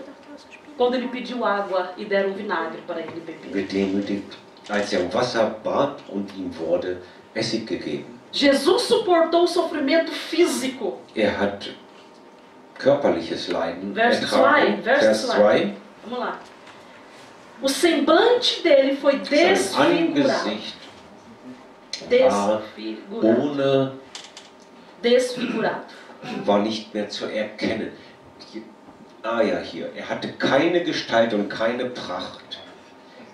quando ele pediu água e deram vinagre para ele beber. Gedemütigt, als um Wasser bat und ihm wurde Essig gegeben. Jesus suportou o sofrimento físico. Hat körperliches Leiden Vers ertragen. 2, Vers 2. Vamos lá. O semblante dele foi Sein desfigurado. Angesicht war Desfigurado. Desfigurado. war nicht mehr zu erkennen. Hier. Er hatte keine Gestalt und keine Pracht.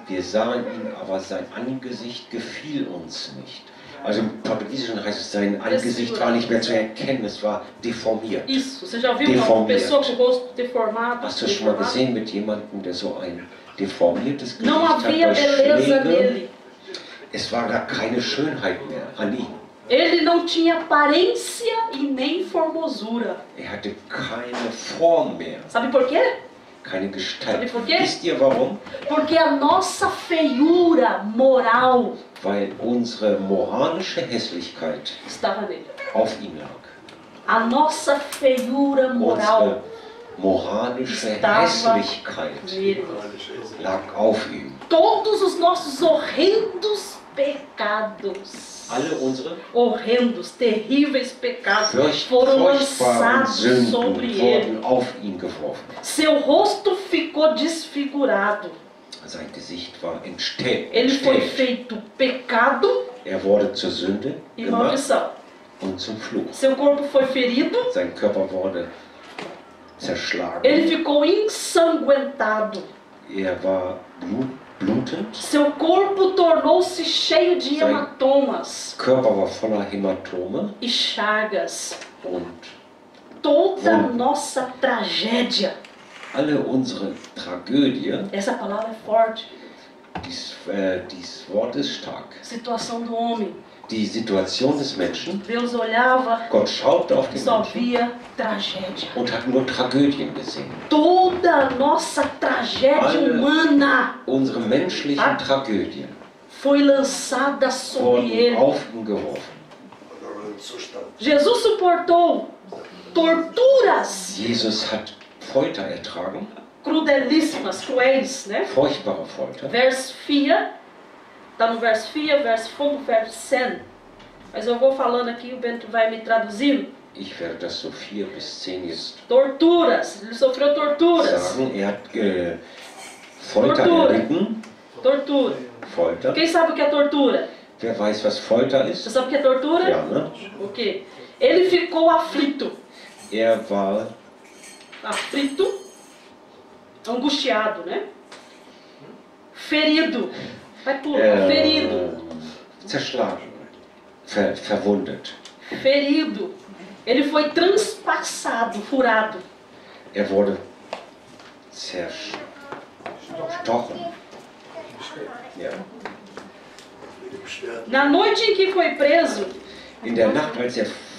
Wir sahen ihn, aber sein Angesicht gefiel uns nicht. Also im Portugiesischen heißt es, sein Angesicht war nicht mehr zu erkennen, es war deformiert. Isso, você já viu uma pessoa com o rosto deformado? Hast du schon mal gesehen mit jemandem, der so ein deformiertes Gesicht Não hat havia durch beleza Schläge? nele. Es war gar keine Schönheit mehr an ihm. Ele não tinha aparência e nem formosura. Hatte keine Form mehr, Sabe por quê? keine Gestalt. Sabe por quê? Wisst ihr warum? Porque a nossa feiura moral Weil unsere moralische Hässlichkeit estava nele. auf ihm lag. A nossa feiura moral Unsere moralische estava Hässlichkeit nele. lag auf ihm. Todos os nossos horrendos pecados, Alle unsere horrendos, terríveis pecados foram furchtbaren lançados Sünden sobre ele. wurden auf ihn geworfen. Seu rosto ficou desfigurado. Sein Gesicht war entstellt. Ele foi feito pecado Wurde zur Sünde e gemacht maldição. und zum Fluch. Seu corpo foi ferido. Sein Körper wurde zerschlagen. Ele ficou ensanguentado. War blutend. Seu corpo tornou-se cheio de hematomas Körper war voller Hämatome e chagas. und Toda a nossa tragédia. alle unsere Tragödie, Essa palavra é forte. dieses Wort ist stark. Situação do homem. Die Situation des Menschen, Deus olhava Gott schaute auf e den só Menschen via tragédia. und hat nur Tragödien gesehen. Toda a nossa tragédia humana Unsere menschlichen Tragödien foi lançada sobre wurden ele. auf ihn geworfen. Jesus suportou torturas Jesus hat Folter ertragen, crudelíssimas, cruéis, né? furchtbare Folter. Vers 4, está no verso 4, verso 5, verso 100. Mas eu vou falando aqui, o Bento vai me traduzindo. Ich werde das so 4 bis 10 jetzt Torturas, ele sofreu torturas. sagen. Hat Folter Tortura. erlitten. Tortura. Folter. Quem sabe o que é tortura? Wer weiß, was Folter ist? Você sabe o que é tortura? Ja, ne? O quê? Ele ficou aflito. War Aflito, angustiado, né? Ferido. Vai pular. Ferido. zerschlagen, verwundet. Ferido. Ele foi transpassado, furado. Wurde zerstochen. Ja. Na noite em que foi preso, In der Nacht, als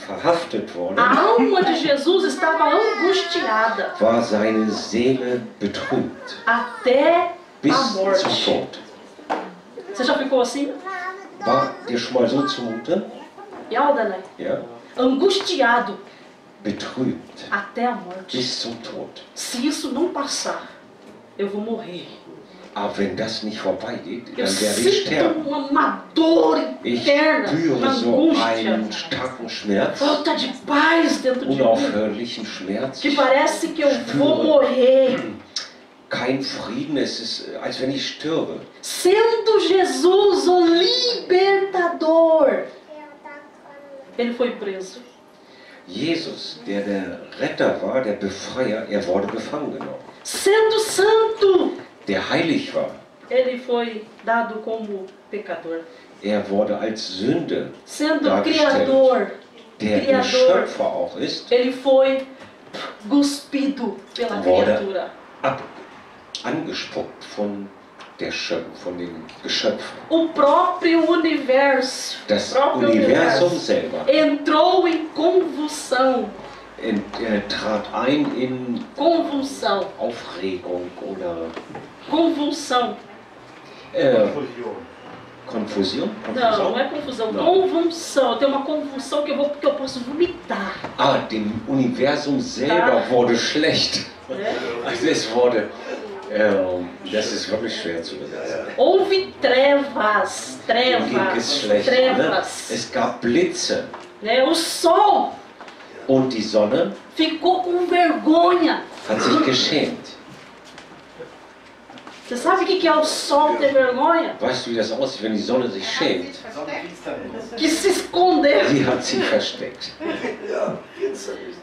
verhaftet wurde, a alma de Jesus estava angustiada war seine Seele betrübt até bis a zum morte. Tod. Você já ficou assim? War dir schon mal so zumute? Ja, Danai? Ja? Angustiado Betrübt até a morte. bis zum Tod. Se isso não passar, eu vou morrer. Aber wenn das nicht vorbeigeht, Eu dann werde ich sinto sterben. uma dor Ich interna, uma spüre so angústia, einen starken Schmerz, falta de paz dentro de mim, unaufhörlichen Schmerz. que parece que eu vou morrer. kein Frieden, es ist, als wenn ich stürbe. Sendo Jesus o libertador, ele foi preso. Jesus, der Retter war, der Befreier, er wurde gefangen genommen. Sendo santo, Der heilig war, ele foi dado como pecador. er wurde als Sünde Sendo dargestellt. criador, Der Criador. Schöpfer auch ist, ele foi cuspido pela Wurde. criatura. angespuckt von von den Geschöpfen. O próprio universo, Das próprio Universum universo selber entrou em convulsão. trat ein in Convulsão. Aufregung oder Convulsão. Konfusion? Não, não é confusão. Não. Convulsão. Tem uma convulsão que eu posso vomitar. Ah, dem Universum selber wurde schlecht. Né? Also es wurde, das ist wirklich schwer zu übersetzen. Houve trevas, Ihm ging es schlecht. Ne? trevas. Es gab Blitze Né? O sol und die Sonne ficou com vergonha. hat sich geschämt. Você sabe o que é o sol ter vergonha? Weißt du, wie das aussieht, wenn die Sonne sich schämt? Que se esconder. Sie hat sich versteckt. Ja, Finsternis.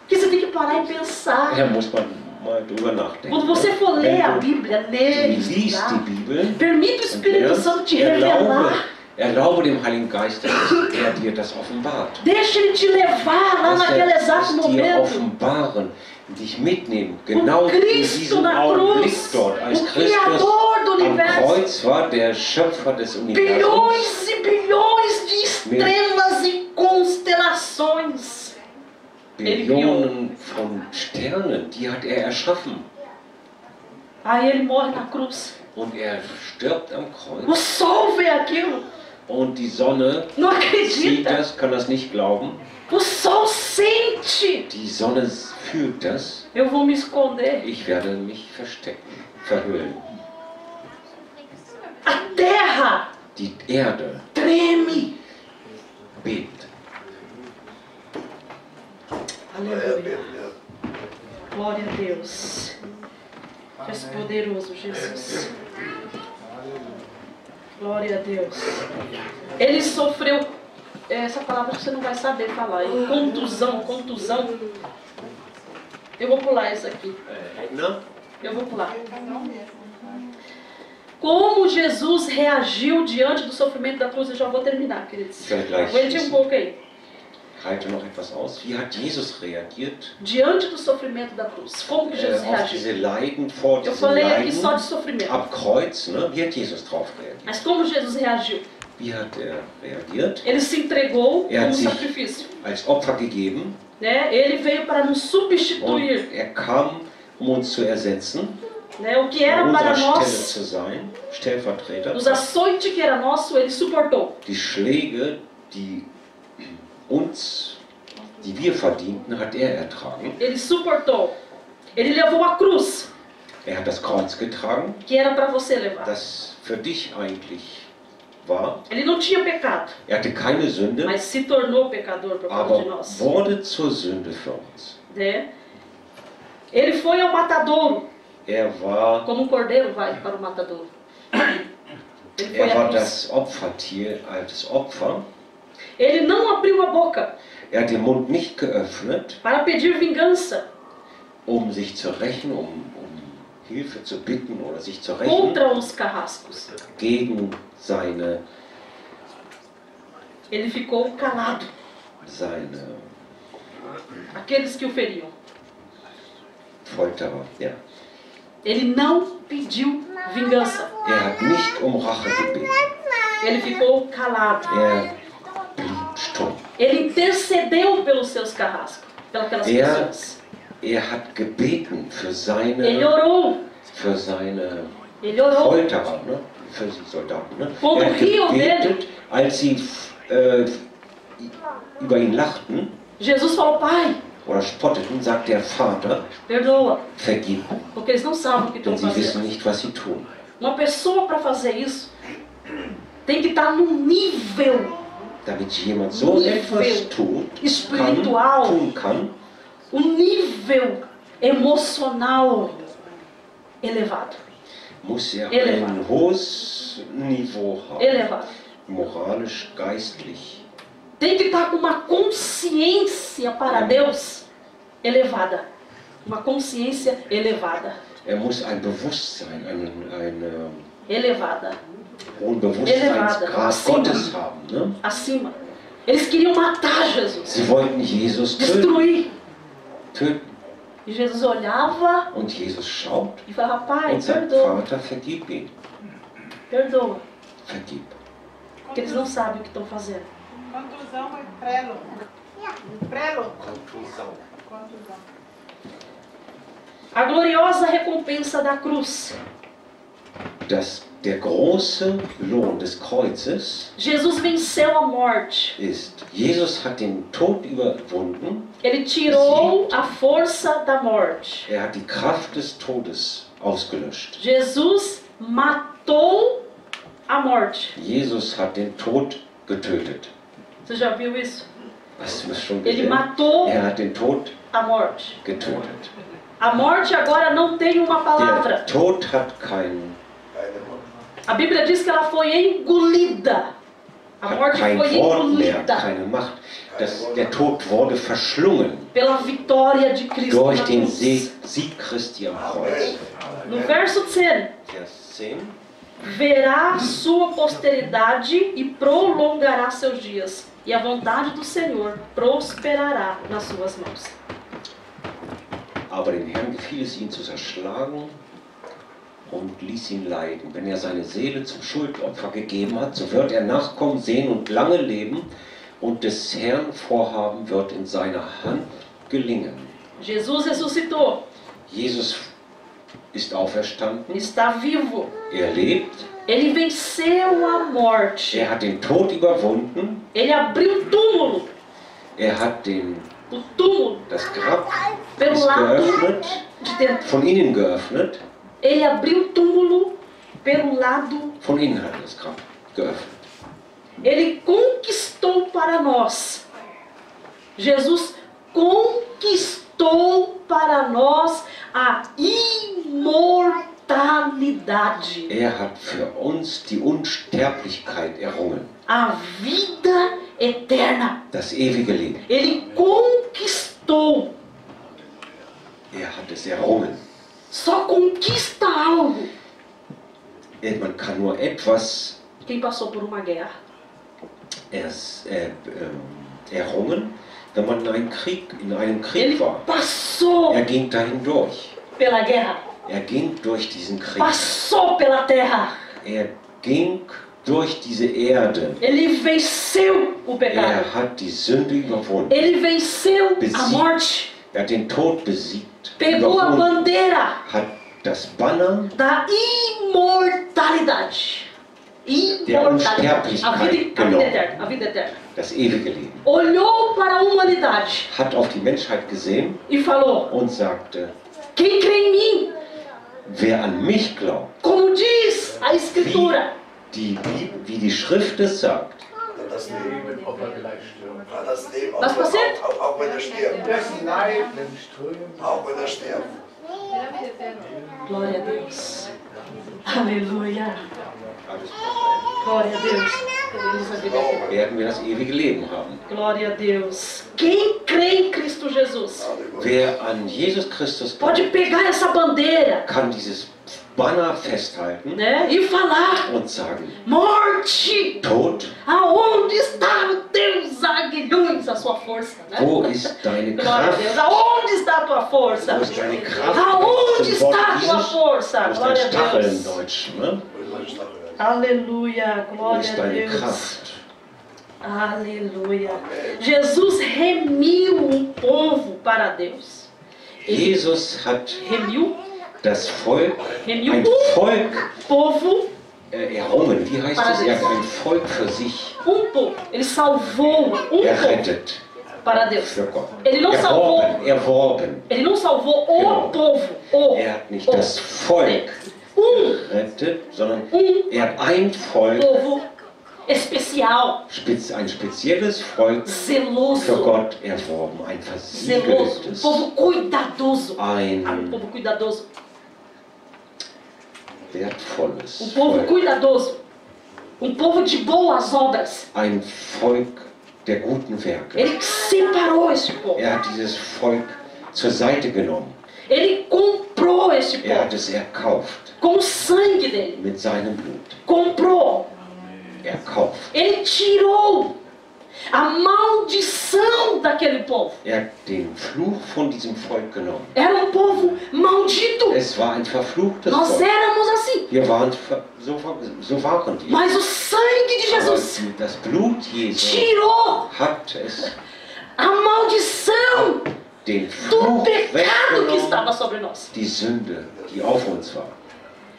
Que você tem que parar e pensar. Da muss man mal drüber nachdenken. Quando você for ler a Wenn Bíblia, du ler, liest die estudar, Bibel, permite o Espírito Santo te revelar. erlaube dem Heiligen Geist, dass er dir das offenbart. Deixa ele te levar lá Dass naquele er exato es dir momento. offenbaren, dich mitnehmen. Genau in Cristo diesem na Augenblick cruz, dort, als o Christus Criador do am universo. Kreuz war, der Schöpfer des Universums. Bilhões e bilhões de estrelas e constelações. Billionen von Sternen, die hat er erschaffen. Aí ele morre na cruz. Und er stirbt am O Kreuz. sol vê aquilo. Und die Sonne Não sieht acredita. das, kann das nicht glauben. O sol sente. Die Sonne fühlt das. Eu vou me esconder. Ich werde mich verstecken, verhüllen. A terra Die Erde treme. bebt. Aleluia. Glória a Deus. Tu és poderoso, Jesus. Glória a Deus. Ele sofreu. Essa palavra você não vai saber falar. Contusão. Eu vou pular isso aqui. Não? Eu vou pular. Como Jesus reagiu diante do sofrimento da cruz? Eu já vou terminar, queridos. Ich werde gleich Aguente um pouco aí. halte noch etwas aus. Wie hat Jesus reagiert Diante do sofrimento da cruz. Como que Jesus auf reagiu? diese Leiden, vor Eu diesem falei aqui só Leiden de sofrimento. am Kreuz? Ne? Wie hat Jesus darauf reagiert? Mas como Jesus reagiu? Wie hat er reagiert? Ele se entregou Er como hat sich sacrifício. als Opfer gegeben Né? Ele veio para nos und substituir. er kam, um uns zu ersetzen, Né? O que an era para unserer Stelle nós, zu sein, Stellvertreter. os açoites que era nosso, ele suportou. Die Schläge, die wir verdienten, hat er ertragen. Ele suportou. Ele levou a cruz, Er hat das Kreuz getragen, que era para você levar. das für dich eigentlich war. Ele não tinha pecado, Er hatte keine Sünde, mas se tornou pecador por causa de aber nós. wurde zur Sünde für uns. Né? Ele foi ao matadouro, Er war, como um cordeiro vai para o matadouro. Ele foi er à war cruz. das Opfertier als Opfer. Ele não abriu a boca Er hat den Mund nicht geöffnet, para pedir vingança um sich zu rächen, um Hilfe zu bitten oder sich zu rächen contra os carrascos. gegen seine Ele ficou calado. Aqueles que o feriam. Folterer. Ja. Ele não pediu vingança. Er hat nicht um Rache gebeten. Ele ficou calado. Er blieb stumm. Ele intercedeu pelos seus carrascos, pelas pessoas. Er hat gebeten für Ele seine orou. Ele orou. Folterer, ne? Für die Soldaten. Ne? Quando Er hat riam dele. gebetet, als sie über ihn lachten Jesus falou: Pai, oder spotteten, sagt der Vater, perdoa, vergib, porque eles não sabem o que denn estão sie wissen fazendo. nicht, was sie tun. Uma pessoa para fazer isso tem que estar num nível Damit jemand so Nível etwas tun espiritual. kann, um nível emocional elevado. muss er Elevado. ein hohes Niveau haben. Elevado. Moralisch, geistlich. Tem que estar com uma consciência para Deus elevada. Uma consciência elevada. Er muss ein Bewusstsein, Elevada. hohen Elevada, Bewusstseinsgrad acima. Gottes haben. Ne? Acima. Eles queriam matar Jesus. Sie wollten Jesus Destruir. töten. E Jesus olhava Und Jesus schaut e falava, Pai, und sagt, perdoa. Vater, vergib ihn. Perdoa. Vergib. Porque eles não sabem o que estão fazendo. Contusão e prelo. Prelo. Contusão. Contusão. A gloriosa recompensa da cruz. Der große Lohn des Kreuzes Jesus venceu a morte. ist, Jesus hat den Tod überwunden, Ele tirou a força da morte. er hat die Kraft des Todes ausgelöscht. Jesus matou a morte. Jesus hat den Tod getötet. Você já viu isso? Hast du das schon Ele gesehen? matou Er hat den Tod a morte. getötet. A morte agora não tem uma palavra. Der Tod hat kein A Bíblia diz que ela foi engolida. A morte foi Wort mehr, engolida keine Macht. Der Tod wurde verschlungen pela vitória de Cristo durch na den cruz. Sieg Christi am Kreuz. No verso 10, Vers 10. verá sua posteridade e prolongará seus dias, e a vontade do Senhor prosperará nas suas mãos. Aber dem Herrn gefiel es, ihn zu zerschlagen und ließ ihn leiden. Wenn er seine Seele zum Schuldopfer gegeben hat, so wird er Nachkommen sehen und lange leben, und des Herrn Vorhaben wird in seiner Hand gelingen. Jesus ressuscitou, Jesus ist auferstanden, está vivo. er lebt, Ele venceu a morte. er hat den Tod überwunden, Ele abriu o túmulo, er hat o túmulo das Grab pelo ist lado geöffnet, de dentro. von innen geöffnet, Ele abriu o túmulo pelo lado. von innen hat er das Grab geöffnet. Ele conquistou para nós. Jesus conquistou para nós a imortalidade, Er hat für uns die Unsterblichkeit errungen, a vida eterna. das ewige Leben. Ele conquistou. Er hat es errungen. Só conquista algo Man kann nur etwas quem passou por uma guerra. errungen, wenn man in einem Krieg Ele war. passou Er ging dahin durch. pela guerra, Er ging durch diesen Krieg. passou pela terra. Er ging durch diese Erde. Ele venceu o pecado. Er hat die Sünde überwunden. Ele venceu a Besiegt. morte. Er hat den Tod besiegt. Pegou a Überwunden. bandeira Hat das Banner da imortalidade. Imortalidade. A vida eterna. A vida eterna. das ewige Leben. Olhou para a humanidade Hat auf die Menschheit gesehen e falou: und sagte, quem crê em mim, wer an mich glaubt, como diz a Escritura, wie die Schrift es sagt, Das Leben, ob er gleich stirbt. das Leben, Was passiert? auch wenn er stirbt. Dessen Leiden strömt. Auch wenn er stirbt. glória a Deus. Aleluia. Glória a Deus. Queremos a vida eterna. werden wir das ewige Leben haben. Glória a Deus. Quem crê em Cristo Jesus Wer an Jesus Christus glaubt, pode pegar essa bandeira, kann dieses Banner festhalten né, e falar: und sagen, morte, Tod, aonde está o teus aguilhões, a sua força, né? wo ist deine Glória a Deus. Kraft? Aonde está a tua força? Wo ist deine Kraft? Aonde Zum Wort está a tua Jesus, força? wo ist dein Glória a Stachel im Deus. Deutschen? Ne? Aleluia, Wo glória ist a deine Deus. Kraft? Aleluia. Jesus remiu um povo para Deus. Jesus hat Remiu, das Volk, remiu ein Volk povo, errungen. Wie heißt es? Er hat ein Volk für sich povo. Ele salvou povo errettet para Deus. für Gott. Ele não salvou, Erworben. ele não salvou o Genau. povo. O. Er hat nicht das Volk gerettet, sondern er hat ein Volk, Povo especial, ein spezielles Volk für zeloso, Gott erworben. Ein zeloso, um versiegeltes, povo cuidadoso. ein Um povo cuidadoso. wertvolles povo Volk, cuidadoso, povo de boas obras. ein Volk der guten Werke. Ele separou esse povo. Hat dieses Volk zur Seite genommen. Ele comprou esse povo Hat es erkauft com o sangue dele. mit seinem Blut. Comprou. Erkauft. Ele tirou a maldição daquele povo. Hat den Fluch von diesem Volk genommen. Era povo maldito. Es war ein verfluchtes Nós Volk. éramos assim. Wir waren so waren wir. Mas o sangue de Jesus Aber das Blut Jesu tirou hat es a maldição den do Fluch pecado que estava weggenommen, sobre nós. die Sünde, die auf uns war.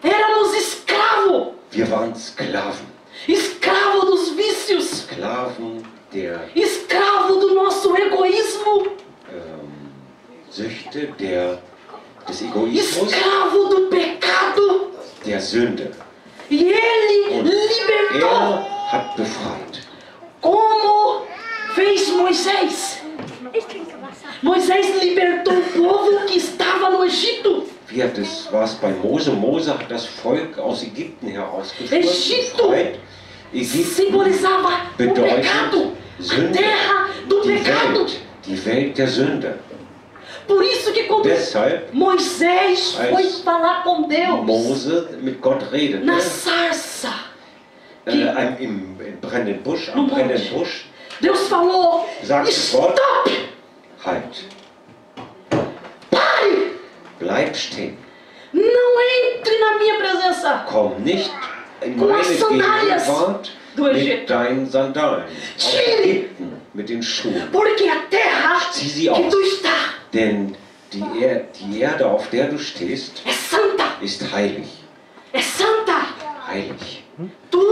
Éramos escravos. Wir waren Sklaven. Escravo dos vícios. Sklaven der Escravo do nosso egoísmo. Süchte, des Egoismus, Escravo do pecado. der Sünde. E ele Und libertou. hat befreit. Como fez Moisés. Moisés libertou o povo que estava no Egito. Wie war es bei Mose? Mose hat das Volk aus Ägypten herausgeführt. Egito befreit. Ägypten simbolizava o pecado, a Sünde, terra do pecado. die Welt der Sünde. Por isso que quando Deshalb, Moisés foi falar com Deus Mose mit Gott redete, na sarça, im brennenden Busch, am brennenden Busch, Deus falou: sagt Gott, stop, halt, pare, bleib stehen, não entre na minha presença. komm nicht in Com meine as sandálias Gegenwart do mit Egito. deinen Sandalen, aus Tire. Ägypten, mit den Schuhen. Porque a terra Zieh sie que aus. tu está Denn die Erde, auf der du stehst, é santa, ist heilig. é santa. Heilig. Tu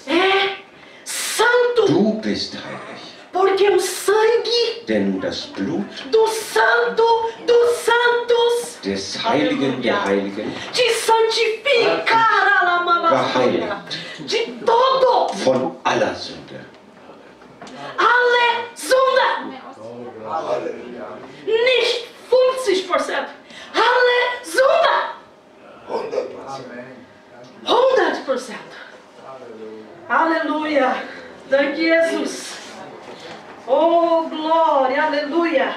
é santo. Du bist heilig. Porque o sangue Denn das Blut do santo dos santos des Heiligen der Heiligen te santificará geheiligt de todo. von aller Sünde. Alesunda. Nicht 50%. Alesunda. 100%. Aleluia. Thank you, Jesus. Oh, glória. Aleluia.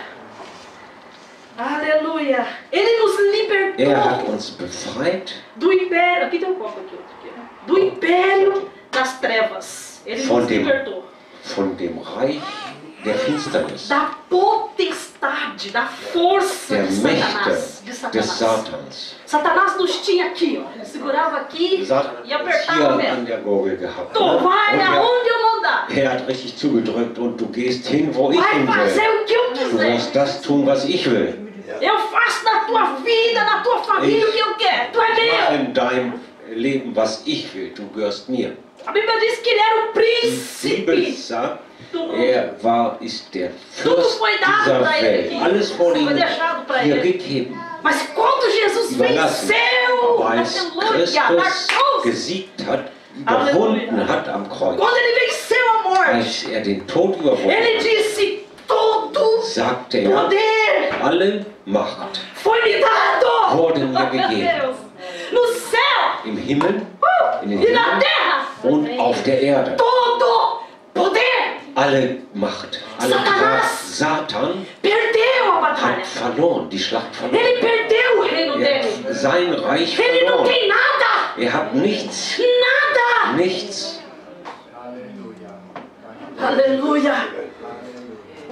Aleluia. Ele nos Hat libertou uns befreit do império. Aqui tem um copo aqui, outro aqui. Do império das trevas. Ele nos libertou. von dem Reich der Finsternis, Da potestade, da força der de Satanás. Mächte De des Satanás. Satans. Satanás nos tinha aqui, ó. Ele segurava aqui Satan e hat uns apertava hier mesmo. an der Gurgel gehabt. Tu vai Und aonde eu mandar. hat richtig zugedrückt und du gehst hin, wo ich Vai hin fazer will. o que eu Du quiser. musst das tun, was ich will. Eu faço na tua vida, na tua família o que eu quero. Tu é Mach meu. in deinem Leben, was ich will. Du gehörst mir. A Bíblia diz que ele era o Die Bibel príncipe sagt, do mundo. ist der Tudo Fürst foi dado dieser para ele Welt. aqui. Alles wurde Foi ihm deixado para hier ele. gegeben. Mas quando Jesus Überlassen. venceu, Aber als aleluia, na Christus cruz, gesiegt hat, überwunden hat am Kreuz, quando ele venceu a morte, als den Tod überwunden ele hat, disse: todo sagte poder alle Macht foi me dado. wurde mir Meu gegeben. Deus. No céu Im Himmel, in den e na Himmel terra. und auf der Erde. Todo poder. Alle Macht, alle Kraft. Satan Perdeu a batalha. hat verloren, die Schlacht verloren. Ele perdeu o reino Er dele. hat sein Reich Ele não verloren. tem nada. Hat nichts, Nada. nichts. Aleluia.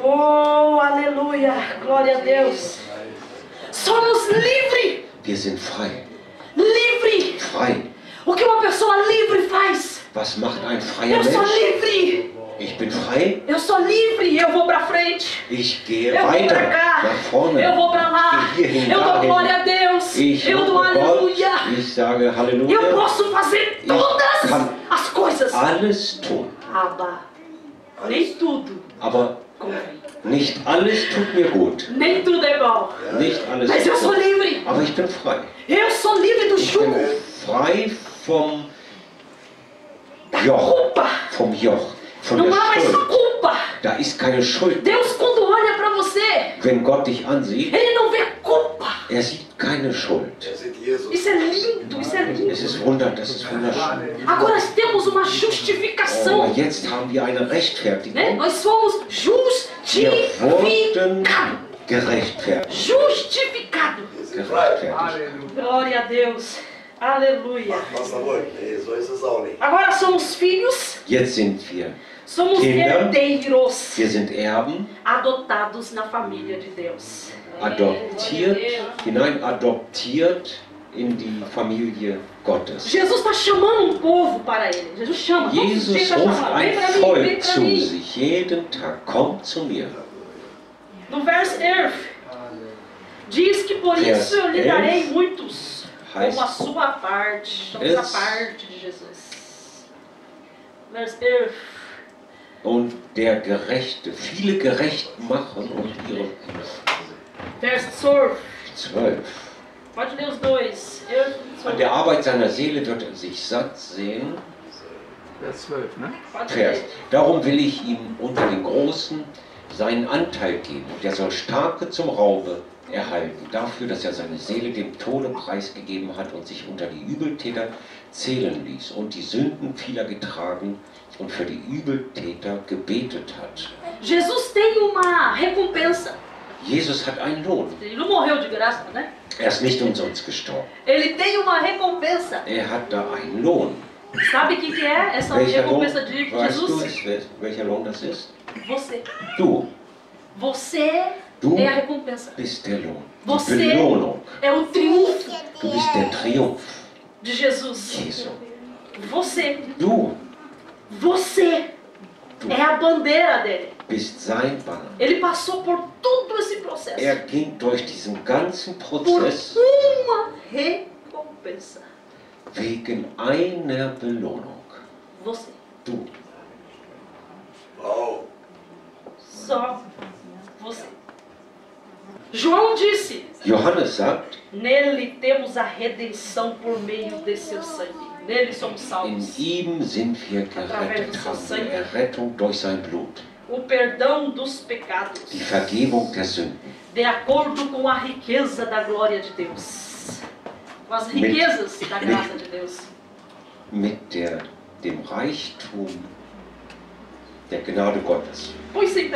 Oh, aleluia. Glória a Deus. Somos livres. Wir sind frei. Livre. Frei. O que uma pessoa livre faz? Was macht ein freier Eu sou Mensch? livre. Ich bin frei. Eu sou livre. Eu vou pra frente. Ich gehe Eu vou weiter pra cá. nach vorne. Eu vou pra lá. Ich gehe hin, Eu dou dahin. glória a Deus. Ich Eu dou lobe Gott. aleluia. Ich sage Eu Halleluja. posso fazer todas kann as coisas. Alles tun. Aba. Nem tudo Aber convém. nicht alles tut mir gut. Nem tudo é bom. Nicht alles Mas eu tut sou mir gut. livre. Aber ich bin frei. Eu sou livre do Ich bin jugo, frei vom da Joch. culpa. Vom Joch. Von Não der há mais Schuld. culpa. Da ist keine Schuld. Deus, quando olha para você, Wenn Gott dich ansieht, Ele não vê culpa. Er sieht keine Schuld. Er sieht Jesus. Isso é lindo, isso é lindo. Das ist wunderschön. Agora nós temos uma Aber justificação. jetzt haben wir eine Né? Rechtfertigung. Nós somos Wir wurden justificados. gerechtfertigt. Justificado. Wir sind frei. Halleluja. Glória a Deus. Aleluia. Was er wollte. Nee, so ist es auch nicht. Agora somos filhos, Jetzt sind wir somos Kinder. herdeiros, Wir sind Erben, adotados na família de Deus. adoptiert in die Familie Gottes. Jesus está chamando um povo para ele. Jesus chama. Todos os dias Jesus está ruft chamando. ein Vem para mim, Volk vem para zu mim. sich, jeden Tag, kommt zu mir. No verso 11, diz que por Vers isso eu lhe darei 11 muitos, heißt, como a sua parte. Somos a es- parte de Jesus. Verso 11. Und der Gerechte, viele gerecht machen und ihre Verso 12. 12. Pode ler os dois. Eu, An der Arbeit seiner Seele wird er sich satt sehen. Vers 12, ne? Pode Vers. ler. Darum will ich ihm unter den Großen seinen Anteil geben. Und er soll Starke zum Raube erhalten, dafür, dass er seine Seele dem Tode preisgegeben hat und sich unter die Übeltäter zählen ließ und die Sünden vieler getragen und für die Übeltäter gebetet hat. Jesus tem uma recompensa. Jesus hat einen Lohn. Ele não morreu de graça, né? Er ist nicht umsonst gestorben. Ele tem uma recompensa. Er hat da einen Lohn. Sabe o que é essa Welcher Lohn? recompensa de Weißt du, Jesus? welcher Lohn das ist? Você. Du. Você Du é a recompensa. bist der Lohn. Die Você Belohnung. é o triunfo Du bist der Triumph de Jesus. Jesu. Você. Du É a bandeira dele. bist sein Banner. Ele passou por todo esse processo. Er ging durch diesen ganzen Por Prozess uma recompensa. wegen einer Belohnung. Você. Du. Wow. Só você. João disse: Johannes sagt, nele temos a redenção por meio de seu sangue. Nele somos in salvos. ihm sind wir gerettet, haben wir Errettung durch sein Blut. O perdão dos pecados. Die Vergebung der Sünden. De acordo com a riqueza da glória de Deus. Com as riquezas da graça de Deus. Mit dem Reichtum der Gnade Gottes. Põe-se em pé.